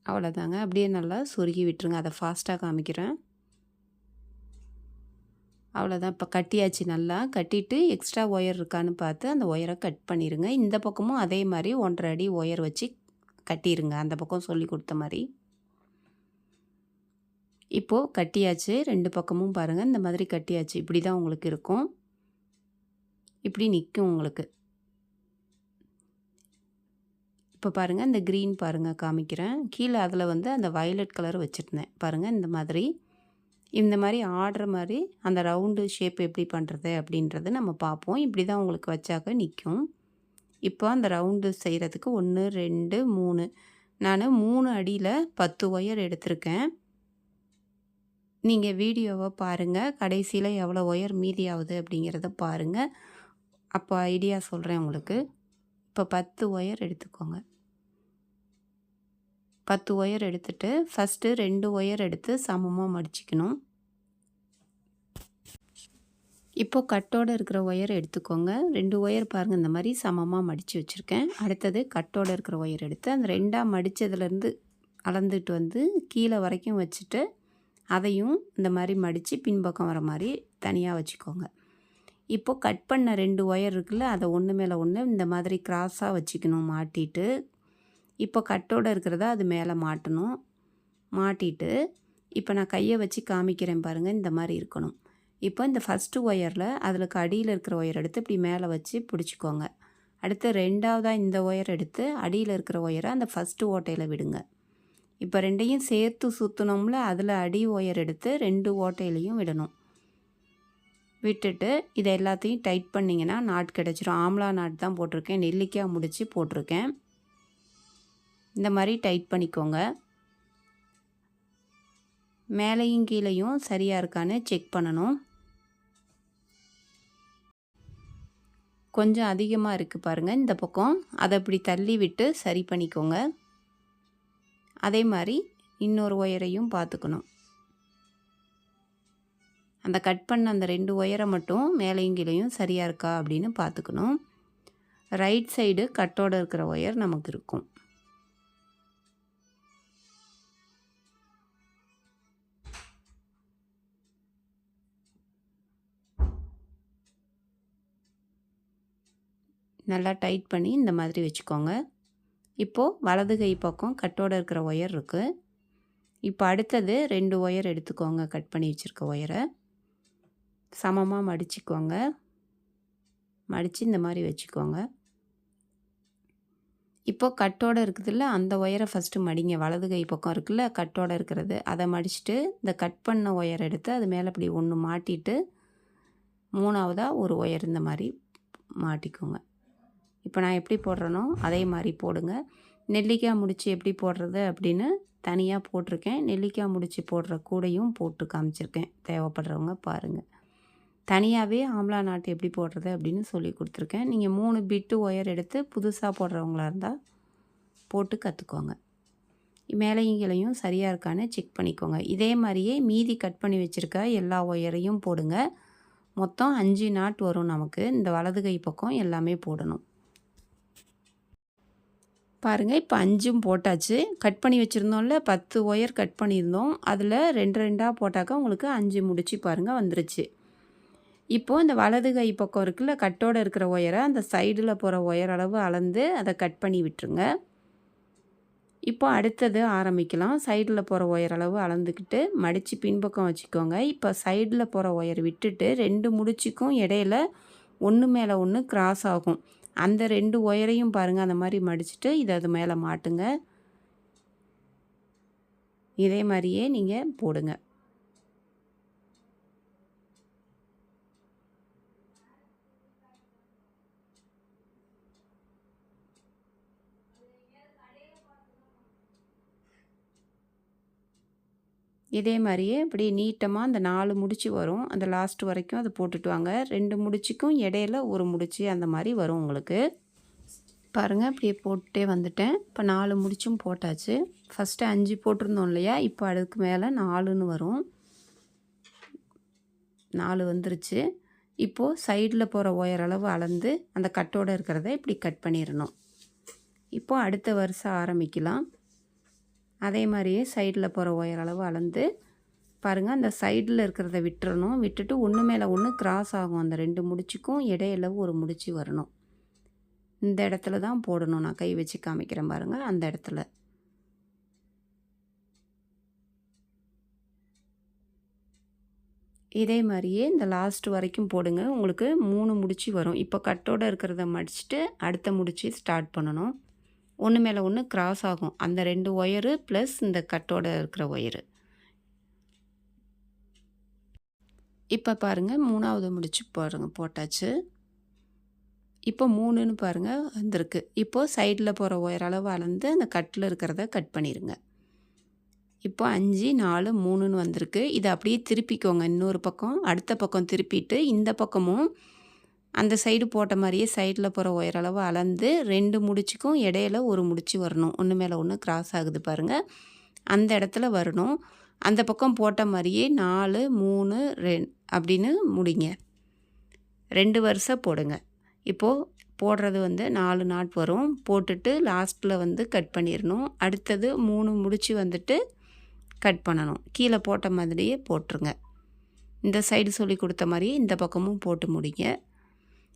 அவ்வளோதாங்க. அப்படியே நல்லா சொருகி விட்டுருங்க. அதை ஃபாஸ்ட்டாக காமிக்கிறேன். அவ்வளோதான். இப்போ கட்டியாச்சு. நல்லா கட்டிட்டு எக்ஸ்ட்ரா ஒயர் இருக்கான்னு பார்த்து அந்த ஒயரை கட் பண்ணிடுங்க. இந்த பக்கமும் அதே மாதிரி 1.5 அடி ஒயர் வச்சு கட்டிடுங்க, அந்த பக்கம் சொல்லி கொடுத்த மாதிரி. இப்போது கட்டியாச்சு. 2 பக்கமும் பாருங்கள், இந்த மாதிரி கட்டியாச்சு. இப்படி தான் உங்களுக்கு இருக்கும். இப்படி நிற்கும் உங்களுக்கு. இப்போ பாருங்கள், இந்த க்ரீன் பாருங்கள் காமிக்கிறேன். கீழே அதில் வந்து அந்த வயலட் கலர் வச்சுருந்தேன் பாருங்கள். இந்த மாதிரி ஆடுற மாதிரி அந்த ரவுண்டு ஷேப் எப்படி பண்ணுறது அப்படின்றது நம்ம பார்ப்போம். இப்படி தான் உங்களுக்கு வச்சாக்க நிற்கும். இப்போ அந்த ரவுண்டு செய்கிறதுக்கு 1 2 3 நான் 3 அடியில் 10 ஒயர் எடுத்திருக்கேன். நீங்கள் வீடியோவை பாருங்கள், கடைசியில் எவ்வளோ ஒயர் மீதி ஆகுது அப்படிங்கிறத பாருங்கள். அப்போ ஐடியா சொல்கிறேன் உங்களுக்கு. இப்போ 10 ஒயர் எடுத்துக்கோங்க. 10 ஒயர் எடுத்துட்டு ஃபஸ்ட்டு 2 ஒயர் எடுத்து சமமாக மடிச்சிக்கணும். இப்போது கட்டோடு இருக்கிற ஒயர் எடுத்துக்கோங்க. 2 ஒயர் பாருங்கள், இந்த மாதிரி சமமாக மடித்து வச்சுருக்கேன். அடுத்தது கட்டோடு இருக்கிற ஒயர் எடுத்து அந்த 2ஆக மடித்ததுலேருந்து அளந்துட்டு வந்து கீழே வரைக்கும் வச்சுட்டு அதையும் இந்த மாதிரி மடித்து பின்பக்கம் வர மாதிரி தனியாக வச்சுக்கோங்க. இப்போது கட் பண்ண 2 ஒயர் இருக்குல்ல, அதை ஒன்று மேலே ஒன்று இந்த மாதிரி கிராஸாக வச்சுக்கணும் மாட்டிட்டு. இப்போ கட்டோடு இருக்கிறத அது மேலே மாட்டணும். மாட்டிட்டு இப்போ நான் கையை வச்சு காமிக்கிறேன் பாருங்கள், இந்த மாதிரி இருக்கணும். இப்போ இந்த ஃபஸ்ட்டு ஒயரில் அதுக்கு அடியில் இருக்கிற ஒயர் எடுத்து இப்படி மேலே வச்சு பிடிச்சிக்கோங்க. அடுத்து 2ஆவதாக இந்த ஒயர் எடுத்து அடியில் இருக்கிற ஒயரை அந்த ஃபஸ்ட்டு ஓட்டையில் விடுங்க. இப்போ 2ஐயும் சேர்த்து சுற்றணும்ல, அதில் அடி ஒயர் எடுத்து 2 ஓட்டையிலையும் விடணும். விட்டுட்டு இதை எல்லாத்தையும் டைட் பண்ணிங்கன்னா நாட் கிடச்சிரும். ஆம்லா நாட் தான் போட்டிருக்கேன், நெல்லிக்காய் முடித்து போட்டிருக்கேன். இந்த மாதிரி டைட் பண்ணிக்கோங்க. மேலேயும் கீழேயும் சரியாக இருக்கான்னு செக் பண்ணணும். கொஞ்சம் அதிகமாக இருக்குது பாருங்கள் இந்த பக்கம், அதை இப்படி தள்ளி விட்டு சரி பண்ணிக்கோங்க. அதே மாதிரி இன்னொரு ஒயரையும் பார்த்துக்கணும். அந்த கட் பண்ண அந்த 2 ஒயரை மட்டும் மேலேயும் கீழேயும் சரியாக இருக்கா அப்படின்னு பார்த்துக்கணும். ரைட் சைடு கட்டோட இருக்கிற ஒயர் நமக்கு இருக்கும். நல்லா டைட் பண்ணி இந்த மாதிரி வச்சுக்கோங்க. இப்போது வலது கை பக்கம் கட்டோட இருக்கிற ஒயர் இருக்குது. இப்போ அடுத்தது 2 ஒயர் எடுத்துக்கோங்க. கட் பண்ணி வச்சுருக்க ஒயரை சமமாக மடிச்சுக்கோங்க. மடித்து இந்த மாதிரி வச்சுக்கோங்க. இப்போது கட்டோட இருக்குதுல்ல, அந்த ஒயரை ஃபஸ்ட்டு மடிங்க. வலது கை பக்கம் இருக்குல்ல கட்டோட இருக்கிறது, அதை மடிச்சுட்டு இந்த கட் பண்ண ஒயர் எடுத்து அது மேலே இப்படி ஒன்று மாட்டிட்டு 3ஆவதாக ஒரு ஒயர் இந்த மாதிரி மாட்டிக்கோங்க. இப்போ நான் எப்படி போடுறேனோ அதே மாதிரி போடுங்க. நெல்லிக்காய் முடிச்சு எப்படி போடுறது அப்படின்னு தனியாக போட்டிருக்கேன். நெல்லிக்காய் முடிச்சு போடுற கூடையும் போட்டு காமிச்சிருக்கேன். தேவைப்படுறவங்க பாருங்கள். தனியாகவே ஆம்லா நாட்டு எப்படி போடுறது அப்படின்னு சொல்லி கொடுத்துருக்கேன். நீங்கள் 3 பிட்டு ஒயர் எடுத்து புதுசாக போடுறவங்களா இருந்தால் போட்டு கற்றுக்கோங்க. மேலையும் கீழையும் சரியாக இருக்கான்னு செக் பண்ணிக்கோங்க. இதே மாதிரியே மீதி கட் பண்ணி வச்சுருக்க எல்லா ஒயரையும் போடுங்க. மொத்தம் 5 நாட் வரும் நமக்கு. இந்த வலது கை பக்கம் எல்லாமே போடணும். பாருங்கள், இப்போ 5ம் போட்டாச்சு. கட் பண்ணி வச்சுருந்தோம்ல 10 ஒயர் கட் பண்ணியிருந்தோம். அதில் 2 2ஆக போட்டாக்கா உங்களுக்கு 5 முடிச்சு பாருங்கள் வந்துருச்சு. இப்போது இந்த வலது கை பக்கம் இருக்குல்ல கட்டோட இருக்கிற ஒயரை அந்த சைடில் போகிற ஒயர் அளவு அளந்து அதை கட் பண்ணி விட்டுருங்க. இப்போ அடுத்தது ஆரம்பிக்கலாம். சைடில் போகிற ஒயர் அளவு அளந்துக்கிட்டு மடித்து பின்பக்கம் வச்சுக்கோங்க. இப்போ சைடில் போகிற ஒயர் விட்டுட்டு 2 முடிச்சுக்கும் இடையில ஒன்று மேலே ஒன்று கிராஸ் ஆகும். அந்த 2 ஒயரையும் பாருங்கள் அந்த மாதிரி மடிச்சுட்டு இதை அது மேலே மாட்டுங்க. இதே மாதிரியே நீங்கள் போடுங்க. இதே மாதிரியே இப்படி நீட்டமாக அந்த 4 முடிச்சு வரும். அந்த லாஸ்ட் வரைக்கும் அதை போட்டுட்டு வாங்க. 2 முடிச்சுக்கும் இடையில ஒரு முடிச்சு அந்த மாதிரி வரும் உங்களுக்கு. பாருங்கள், அப்படியே போட்டுட்டே வந்துட்டேன். இப்போ 4 முடிச்சும் போட்டாச்சு. ஃபஸ்ட்டு 5 போட்டிருந்தோம் இல்லையா, இப்போ அதுக்கு மேலே 4ன்னு வரும். 4 வந்துருச்சு. இப்போது சைடில் போகிற ஒயர் அளவு அளந்து அந்த கட்டோடு இருக்கிறத இப்படி கட் பண்ணிடணும். இப்போது அடுத்த வரிசை ஆரம்பிக்கலாம். அதே மாதிரியே சைடில் போகிற ஒயர் அளவு அளந்து பாருங்கள், அந்த சைடில் இருக்கிறத விட்டுறணும். விட்டுட்டு ஒன்று மேலே ஒன்று கிராஸ் ஆகும். அந்த 2 முடிச்சுக்கும் இடையில ஒரு முடிச்சு வரணும். இந்த இடத்துல தான் போடணும். நான் கை வச்சு காமிக்கிறேன் பாருங்கள், அந்த இடத்துல. இதே மாதிரியே இந்த லாஸ்ட் வரைக்கும் போடுங்க. உங்களுக்கு 3 முடிச்சு வரும். இப்போ கட்டோடு இருக்கிறத மடிச்சுட்டு அடுத்த முடிச்சு ஸ்டார்ட் பண்ணணும். ஒன்று மேலே ஒன்று கிராஸ் ஆகும். அந்த 2 ஒயரு ப்ளஸ் இந்த கட்டோட இருக்கிற ஒயரு. இப்போ பாருங்கள், 3ஆவது முடிச்சு பாருங்கள் போட்டாச்சு. இப்போ 3ன்னு பாருங்கள் வந்திருக்கு. இப்போது சைடில் போகிற ஒயர் அளவு அளந்து அந்த கட்டில் இருக்கிறத கட் பண்ணிடுங்க. இப்போ 5 4 3ன்னு வந்திருக்கு. இதை அப்படியே திருப்பிக்கோங்க. இன்னொரு பக்கம் அடுத்த பக்கம் திருப்பிட்டு இந்த பக்கமும் அந்த சைடு போட்ட மாதிரியே சைடில் போகிற ஒயர் அளவு அளந்து 2 முடிச்சுக்கும் இடையில ஒரு முடிச்சு வரணும். ஒன்று மேலே ஒன்று கிராஸ் ஆகுது பாருங்கள், அந்த இடத்துல வரணும். அந்த பக்கம் போட்ட மாதிரியே 4 3 2 அப்படின்னு முடிங்க. 2 வரிசை போடுங்க. இப்போது போடுறது 4 நாட் வரும். போட்டுட்டு லாஸ்ட்டில் கட் பண்ணிடணும். அடுத்தது 3 முடிச்சு கட் பண்ணணும். கீழே போட்ட மாதிரியே போட்டுருங்க. இந்த சைடு சொல்லி கொடுத்த மாதிரியே இந்த பக்கமும் போட்டு முடிங்க.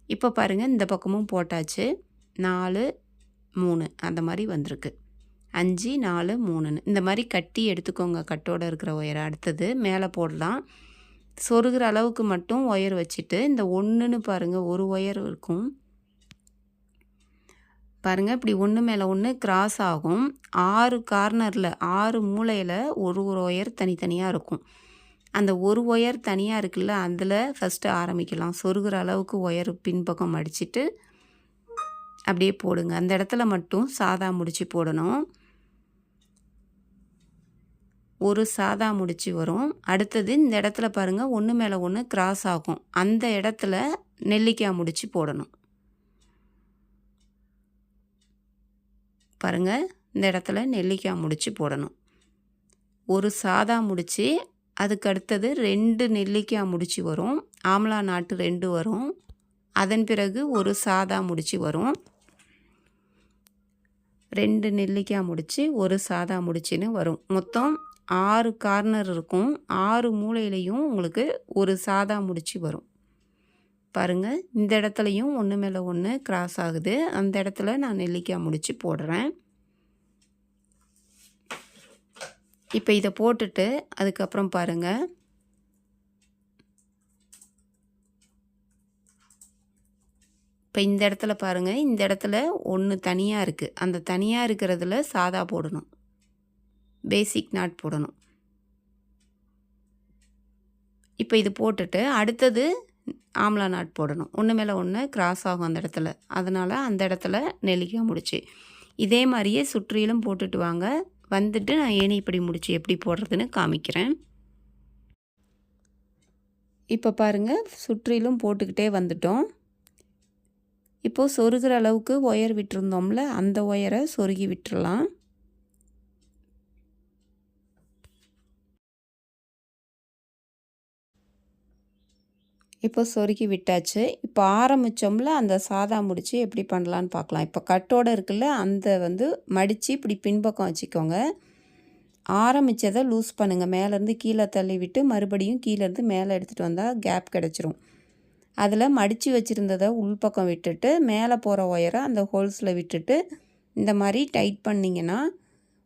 இப்போ பாருங்கள், இந்த பக்கமும் போட்டாச்சு. 4 3 அந்த மாதிரி வந்திருக்கு. 5 4 3ன்னு இந்த மாதிரி கட்டி எடுத்துக்கோங்க கட்டோடு இருக்கிற ஒயரை. அடுத்தது மேலே போடலாம். சொருகிற அளவுக்கு மட்டும் ஒயர் வச்சுட்டு இந்த 1ன்னு பாருங்கள், ஒரு ஒயர் இருக்கும் பாருங்கள். இப்படி ஒன்று மேலே ஒன்று கிராஸ் ஆகும். 6 கார்னரில் 6 மூலையில் ஒரு ஒயர் தனித்தனியாக இருக்கும். அந்த ஒரு ஒயர் தனியாக இருக்குல்ல, அதில் ஃபஸ்ட்டு ஆரம்பிக்கலாம். சொருகிற அளவுக்கு ஒயர் பின்பக்கம் மடிச்சுட்டு அப்படியே போடுங்க. அந்த இடத்துல மட்டும் சாதா முடிச்சு போடணும். ஒரு சாதா முடிச்சு வரும். அடுத்தது இந்த இடத்துல பாருங்கள், ஒன்று மேலே ஒன்று கிராஸ் ஆகும். அந்த இடத்துல நெல்லிக்காய் முடிச்சு போடணும். பாருங்கள், இந்த இடத்துல நெல்லிக்காய் முடிச்சு போடணும். ஒரு சாதா முடிச்சு, அதுக்கு அடுத்தது 2 நெல்லிக்காய் முடிச்சு வரும். ஆம்லா நாட்டு 2 வரும். அதன் பிறகு ஒரு சாதா முடிச்சு வரும். 2 நெல்லிக்காய் முடிச்சு ஒரு சாதா முடிச்சுன்னு வரும். மொத்தம் 6 கார்னர் இருக்கும். 6 மூலையிலையும் உங்களுக்கு ஒரு சாதா முடிச்சு வரும். பாருங்கள், இந்த இடத்துலையும் ஒன்று மேலே ஒன்று கிராஸ் ஆகுது. அந்த இடத்துல நான் நெல்லிக்காய் முடிச்சு போடுறேன். இப்போ இதை போட்டுட்டு அதுக்கப்புறம் பாருங்கள், இப்போ இந்த இடத்துல பாருங்கள், இந்த இடத்துல ஒன்று தனியாக இருக்குது. அந்த தனியாக இருக்கிறதுல சாதா போடணும், பேசிக் நாட் போடணும். இப்போ இது போட்டுட்டு அடுத்தது ஆம்லா நாட் போடணும். ஒன்று மேலே ஒன்று கிராஸ் ஆகும் அந்த இடத்துல. அதனால் அந்த இடத்துல நெல்லிக்காய் முடிச்சு இதே மாதிரியே சுற்றிலும் போட்டுட்டு வாங்க. வந்துட்டு நான் ஏணிப்படி முடிச்சு எப்படி போடுறதுன்னு காமிக்கிறேன். இப்போ பாருங்கள், சுற்றிலும் போட்டுக்கிட்டே வந்துட்டோம். இப்போது சொருகிற அளவுக்கு ஒயர் விட்டுருந்தோம்ல, அந்த ஒயரை சொருகி விட்டுறலாம். இப்போ சொருகி விட்டாச்சு. இப்போ ஆரம்பித்தோம்ல அந்த சாதா முடிச்சு எப்படி பண்ணலான்னு பார்க்கலாம். இப்போ கட்டோடு இருக்குல்ல, அந்த மடித்து இப்படி பின்பக்கம் வச்சுக்கோங்க. ஆரம்பித்ததை லூஸ் பண்ணுங்கள். மேலேருந்து கீழே தள்ளி விட்டு மறுபடியும் கீழேருந்து மேலே எடுத்துகிட்டு வந்தால் கேப் கிடச்சிரும். அதில் மடித்து வச்சுருந்ததை உள்பக்கம் விட்டுட்டு மேலே போகிற ஒயரை அந்த ஹோல்ஸில் விட்டுட்டு இந்த மாதிரி டைட் பண்ணிங்கன்னா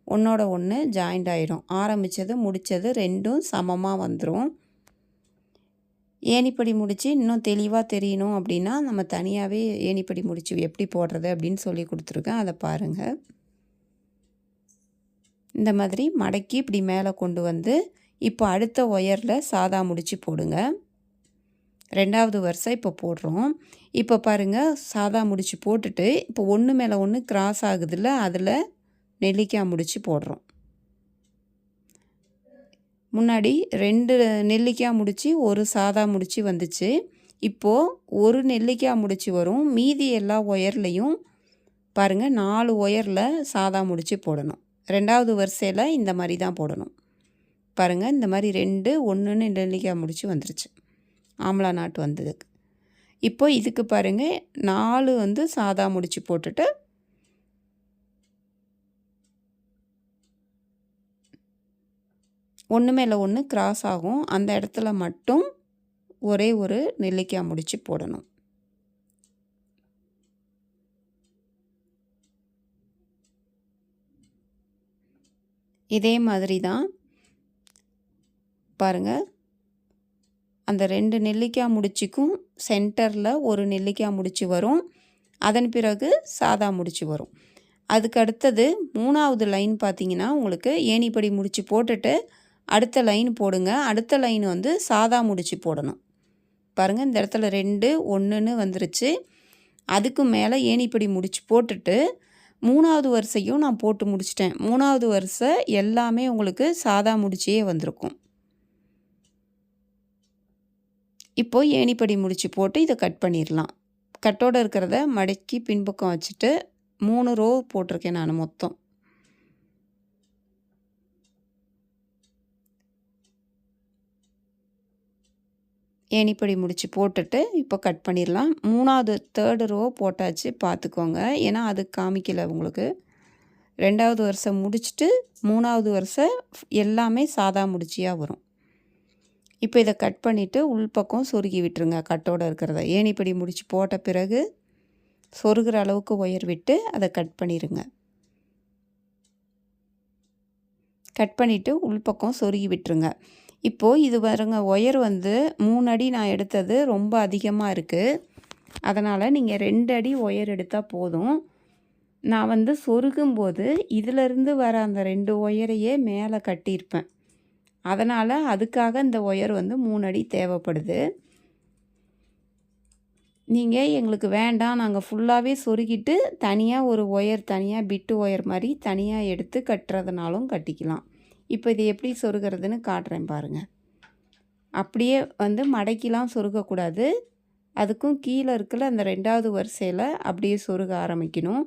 ஒன்றோட ஒன்று ஜாயிண்ட் ஆகிடும். ஆரம்பித்தது முடித்தது ரெண்டும் சமமாக வந்துடும். ஏணிப்படி முடித்து இன்னும் தெளிவாக தெரியணும் அப்படின்னா நம்ம தனியாகவே ஏணிப்படி முடிச்சு எப்படி போடுறது அப்படின்னு சொல்லி கொடுத்துருக்கேன். அதை பாருங்கள். இந்த மாதிரி மடக்கி இப்படி மேலே கொண்டு வந்து இப்போ அடுத்த ஒயரில் சாதா முடிச்சு போடுங்க. 2வது வரிசை இப்போ போடுறோம். இப்போ பாருங்கள், சாதா முடிச்சு போட்டுட்டு இப்போ ஒன்று மேலே ஒன்று கிராஸ் ஆகுதுல்ல, அதில் நெல்லிக்காய் முடிச்சு போடுறோம். முன்னாடி 2 நெல்லிக்காய் முடிச்சு ஒரு சாதா முடிச்சு வந்துச்சு. இப்போது ஒரு நெல்லிக்காய் முடிச்சு வரும். மீதி எல்லா ஒயர்லையும் பாருங்கள் 4 ஒயரில் சாதா முடிச்சு போடணும். 2வது வரிசையில் இந்த மாதிரி தான் போடணும். பாருங்கள், இந்த மாதிரி 2 1ன்னு நெல்லிக்காய் முடிச்சு வந்துருச்சு. ஆம்லா நாட்டு வந்ததுக்கு. இப்போ இதுக்கு பாருங்கள் 4 சாதா முடிச்சு போட்டுட்டு ஒன்று மேலே ஒன்று கிராஸ் ஆகும். அந்த இடத்துல மட்டும் ஒரே ஒரு நெல்லிக்காய் முடிச்சு போடணும். இதே மாதிரி தான் பாருங்கள், அந்த 2 நெல்லிக்காய் முடிச்சுக்கும் சென்டரில் ஒரு நெல்லிக்காய் முடிச்சு வரும். அதன் பிறகு சாதா முடிச்சு வரும். அதுக்கு அடுத்தது 3வது லைன் பார்த்திங்கன்னா உங்களுக்கு ஏணிப்படி முடிச்சு போட்டுட்டு அடுத்த லைன் போடுங்க. அடுத்த லைன் சாதா முடிச்சு போடணும். பாருங்கள், இந்த இடத்துல 2 1ன்னு வந்துருச்சு. அதுக்கு மேலே ஏணிப்படி முடிச்சு போட்டுட்டு 3வது வரிசையும் நான் போட்டு முடிச்சிட்டேன். 3வது வரிசை எல்லாமே உங்களுக்கு சாதா முடிச்சே வந்திருக்கும். இப்போது ஏணிப்படி முடிச்சு போட்டு இதை கட் பண்ணிடலாம். கட்டோடு இருக்கிறத மடக்கி பின்பக்கம் வச்சுட்டு 3 ரோ போட்டிருக்கேன் நான் மொத்தம். ஏணிப்படி முடிச்சு போட்டுட்டு இப்போ கட் பண்ணிடலாம். 3வது 3rd ரோ போட்டாச்சு, பார்த்துக்கோங்க. ஏன்னா அது காமிக்கலை உங்களுக்கு. 2வது வரிசை முடிச்சுட்டு 3வது வரிசை எல்லாமே சாதா முடிச்சியாக வரும். இப்போ இதை கட் பண்ணிவிட்டு உள்பக்கம் சொருகி விட்டுருங்க. கட்டோடு இருக்கிறத ஏணிப்படி முடிச்சு போட்ட பிறகு சொருகிற அளவுக்கு ஒயர் விட்டு அதை கட் பண்ணிடுங்க. கட் பண்ணிவிட்டு உள்பக்கம் சொருகி விட்டுருங்க. இப்போது இது பாருங்க, ஒயர் 3 அடி நான் எடுத்தது ரொம்ப அதிகமாக இருக்குது. அதனால் நீங்கள் 2 அடி ஒயர் எடுத்தால் போதும். நான் சொருகும்போது இதிலிருந்து வர அந்த 2 ஒயரையே மேலே கட்டியிருப்பேன். அதனால் அதுக்காக இந்த ஒயர் 3 அடி தேவைப்படுது. நீங்கள் எங்களுக்கு வேண்டாம், நாங்கள் ஃபுல்லாகவே சொருகிட்டு தனியாக ஒரு ஒயர், தனியாக பிட்டு ஒயர் மாதிரி தனியாக எடுத்து கட்டுறதுனாலும் கட்டிக்கலாம். இப்போ இது எப்படி சொருகிறதுன்னு காட்டுறேன் பாருங்கள். அப்படியே மடக்கிலாம் சொருகக்கூடாது. அதுக்கும் கீழே இருக்குல்ல அந்த 2வது வரிசையில் அப்படியே சொருக ஆரம்பிக்கணும்.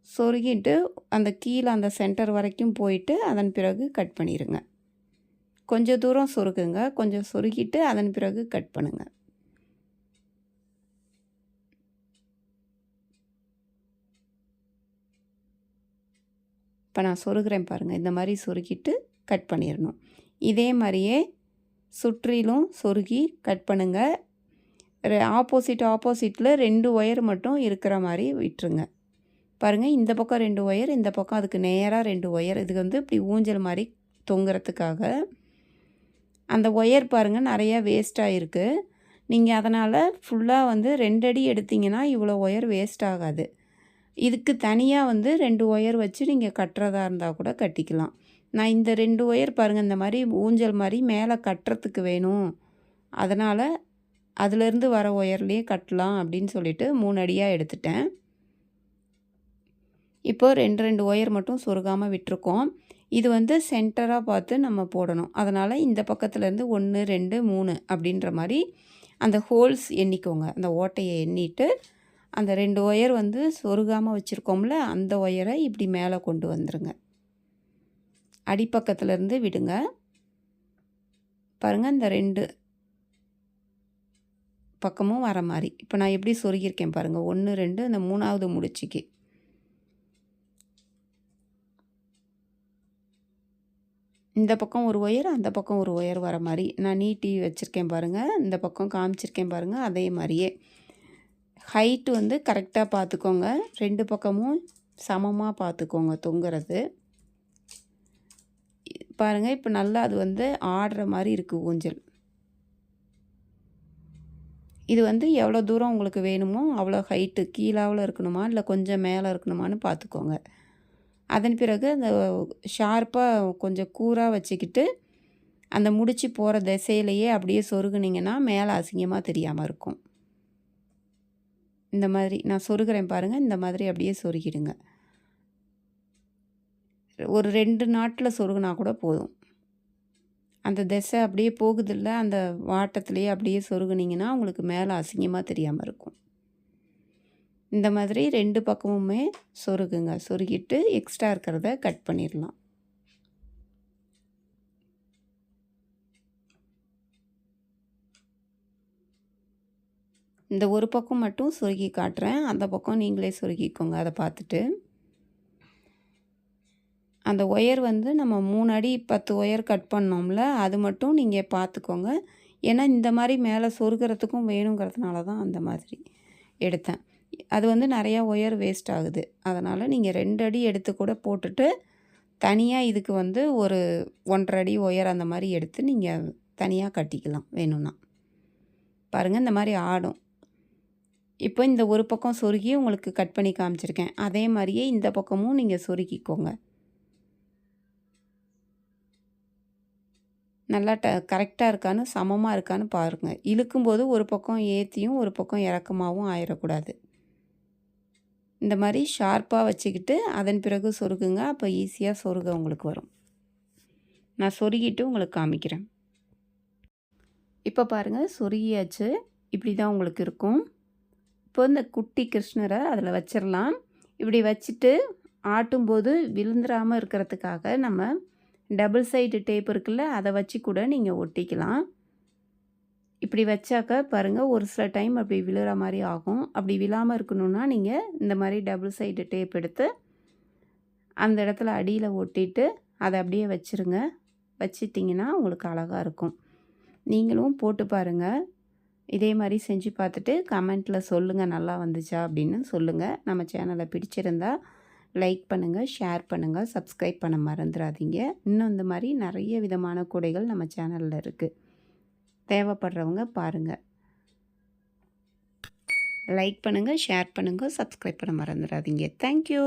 சொருகிட்டு அந்த கீழே அந்த சென்டர் வரைக்கும் போயிட்டு அதன் பிறகு கட் பண்ணிடுங்க. கொஞ்சம் தூரம் சொருகுங்க, கொஞ்சம் சொருகிட்டு அதன் பிறகு கட் பண்ணுங்கள். இப்போ நான் சொருகிறேன் பாருங்கள். இந்த மாதிரி சொருகிட்டு கட் பண்ணிடணும். இதே மாதிரியே சுற்றிலும் சொருகி கட் பண்ணுங்கள். ஆப்போசிட்டில் 2 ஒயர் மட்டும் இருக்கிற மாதிரி விட்டுருங்க. பாருங்கள், இந்த பக்கம் 2 ஒயர், இந்த பக்கம் அதுக்கு நேராக 2 ஒயர். இது வந்து இப்படி ஊஞ்சல் மாதிரி தொங்குறதுக்காக. அந்த ஒயர் பாருங்கள் நிறையா வேஸ்ட்டாக இருக்குது. நீங்கள் அதனால் ஃபுல்லாக வந்து 2 அடி எடுத்திங்கன்னா இவ்வளோ ஒயர் வேஸ்ட் ஆகாது. இதுக்கு தனியாக வந்து 2 ஒயர் வச்சு நீங்கள் கட்டுறதா இருந்தால் கூட கட்டிக்கலாம். நான் இந்த 2 ஒயர் பாருங்கள் இந்த மாதிரி ஊஞ்சல் மாதிரி மேலே கட்டுறதுக்கு வேணும், அதனால் அதுலேருந்து வர ஒயர்லேயே கட்டலாம் அப்படின்னு சொல்லிட்டு 3 அடியாக எடுத்துட்டேன். இப்போது 2 ஒயர் மட்டும் சொருகாமல் விட்டுருக்கோம். இது வந்து சென்டராக பார்த்து நம்ம போடணும். அதனால் இந்த பக்கத்துலேருந்து 1 2 3 அப்படின்ற மாதிரி அந்த ஹோல்ஸ் எண்ணிக்கோங்க. அந்த ஓட்டையை எண்ணிட்டு அந்த 2 ஒயர் வந்து சொருகாமல் வச்சுருக்கோம்ல, அந்த ஒயரை இப்படி மேலே கொண்டு வந்துடுங்க. அடிப்பக்கத்துலேருந்து விடுங்க. பாருங்கள், இந்த 2 பக்கமும் வர மாதிரி. இப்போ நான் எப்படி சொருகியிருக்கேன் பாருங்கள். 1 2 அந்த 3வது முடிச்சுக்கு. இந்த பக்கம் ஒரு ஒயர், அந்த பக்கம் ஒரு ஒயர் வர மாதிரி நான் நீட்டி வச்சுருக்கேன் பாருங்கள். இந்த பக்கம் காமிச்சிருக்கேன் பாருங்கள். அதே மாதிரியே ஹைட்டு வந்து கரெக்டாக பார்த்துக்கோங்க. 2 பக்கமும் சமமாக பார்த்துக்கோங்க தொங்குறது. பாருங்கள், இப்போ நல்லா அது வந்து ஆடுற மாதிரி இருக்குது ஊஞ்சல். இது வந்து எவ்வளோ தூரம் உங்களுக்கு வேணுமோ அவ்வளோ ஹைட்டு கீழாவில் இருக்கணுமா இல்லை கொஞ்சம் மேலே இருக்கணுமான்னு பார்த்துக்கோங்க. அதன் பிறகு அந்த ஷார்ப்பாக கொஞ்சம் கூராக வச்சுக்கிட்டு அந்த முடிச்சு போகிற திசையிலையே அப்படியே சொருகுனிங்கன்னா மேலே அசிங்கமாக தெரியாமல் இருக்கும். இந்த மாதிரி நான் சொருகிறேன் பாருங்கள். இந்த மாதிரி அப்படியே சொருகிடுங்க. ஒரு 2 நாட்டில் சொருகுனா கூட போதும். அந்த திசை அப்படியே போகுதில்ல, அந்த வாட்டத்துலேயே அப்படியே சொருகுனிங்கன்னா உங்களுக்கு மேலே அசிங்கமாக தெரியாமல் இருக்கும். இந்த மாதிரி 2 பக்கமுமே சொருகுங்க. சொருகிட்டு எக்ஸ்ட்ரா இருக்கிறத கட் பண்ணிடலாம். இந்த ஒரு பக்கம் மட்டும் சொருகி காட்டுறேன். அந்த பக்கம் நீங்களே சொருகிக்கோங்க. அதை பார்த்துட்டு அந்த ஒயர் வந்து நம்ம 3 அடி 10 ஒயர் கட் பண்ணோம்ல, அது மட்டும் நீங்கள் பார்த்துக்கோங்க. ஏன்னா இந்த மாதிரி மேலே சொருகிறதுக்கும் வேணுங்கிறதுனால தான் அந்த மாதிரி எடுத்தேன். அது வந்து நிறையா ஒயர் வேஸ்ட் ஆகுது. அதனால் நீங்கள் 2 அடி எடுத்து கூட போட்டுட்டு தனியாக இதுக்கு வந்து ஒரு 1.5 அடி ஒயர் அந்த மாதிரி எடுத்து நீங்கள் தனியாக கட்டிக்கலாம் வேணும்னா. பாருங்கள், இந்த மாதிரி ஆடும். இப்போ இந்த ஒரு பக்கம் சொருகி உங்களுக்கு கட் பண்ணி காமிச்சிருக்கேன். அதே மாதிரியே இந்த பக்கமும் நீங்கள் சொருகிக்கோங்க. நல்லா கரெக்டாக இருக்கான்னு சமமாக இருக்கான்னு பாருங்கள். இழுக்கும்போது ஒரு பக்கம் ஏற்றியும் ஒரு பக்கம் இறக்கமாகவும் ஆயிடக்கூடாது. இந்த மாதிரி ஷார்ப்பாக வச்சுக்கிட்டு அதன் பிறகு சொருகுங்க. அப்போ ஈஸியாக சொருக உங்களுக்கு வரும். நான் சொருகிட்டு உங்களுக்கு காமிக்கிறேன். இப்போ பாருங்கள், சொருகியாச்சு. இப்படி தான் உங்களுக்கு இருக்கும். இப்போ இந்த குட்டி கிருஷ்ணரை அதில் வச்சிடலாம். இப்படி வச்சுட்டு ஆட்டும்போது விழுந்துடாமல் இருக்கிறதுக்காக நம்ம டபுள் சைடு டேப் இருக்குல்ல, அதை வச்சு கூட நீங்கள் ஒட்டிக்கலாம். இப்படி வச்சாக்க பாருங்கள், ஒரு சில டைம் அப்படி விழுற மாதிரி ஆகும். அப்படி விழாமல் இருக்கணும்னா நீங்கள் இந்த மாதிரி டபுள் சைடு டேப் எடுத்து அந்த இடத்துல அடியில் ஒட்டிட்டு அதை அப்படியே வச்சுருங்க. வச்சிட்டிங்கன்னா உங்களுக்கு அழகாக இருக்கும். நீங்களும் போட்டு பாருங்கள். இதே மாதிரி செஞ்சு பார்த்துட்டு கமெண்ட்டில் சொல்லுங்கள், நல்லா வந்துச்சா அப்படின்னு சொல்லுங்கள். நம்ம சேனலை பிடிச்சிருந்தா லைக் பண்ணுங்கள், ஷேர் பண்ணுங்கள், சப்ஸ்கிரைப் பண்ண மறந்துடாதீங்க. இன்னும் இந்த மாதிரி நிறைய விதமான கூடைகள் நம்ம சேனலில் இருக்குது. தேவைப்படுறவங்க பாருங்கள். லைக் பண்ணுங்கள், ஷேர் பண்ணுங்கள், சப்ஸ்கிரைப் பண்ண மறந்துடாதீங்க. தேங்க்யூ.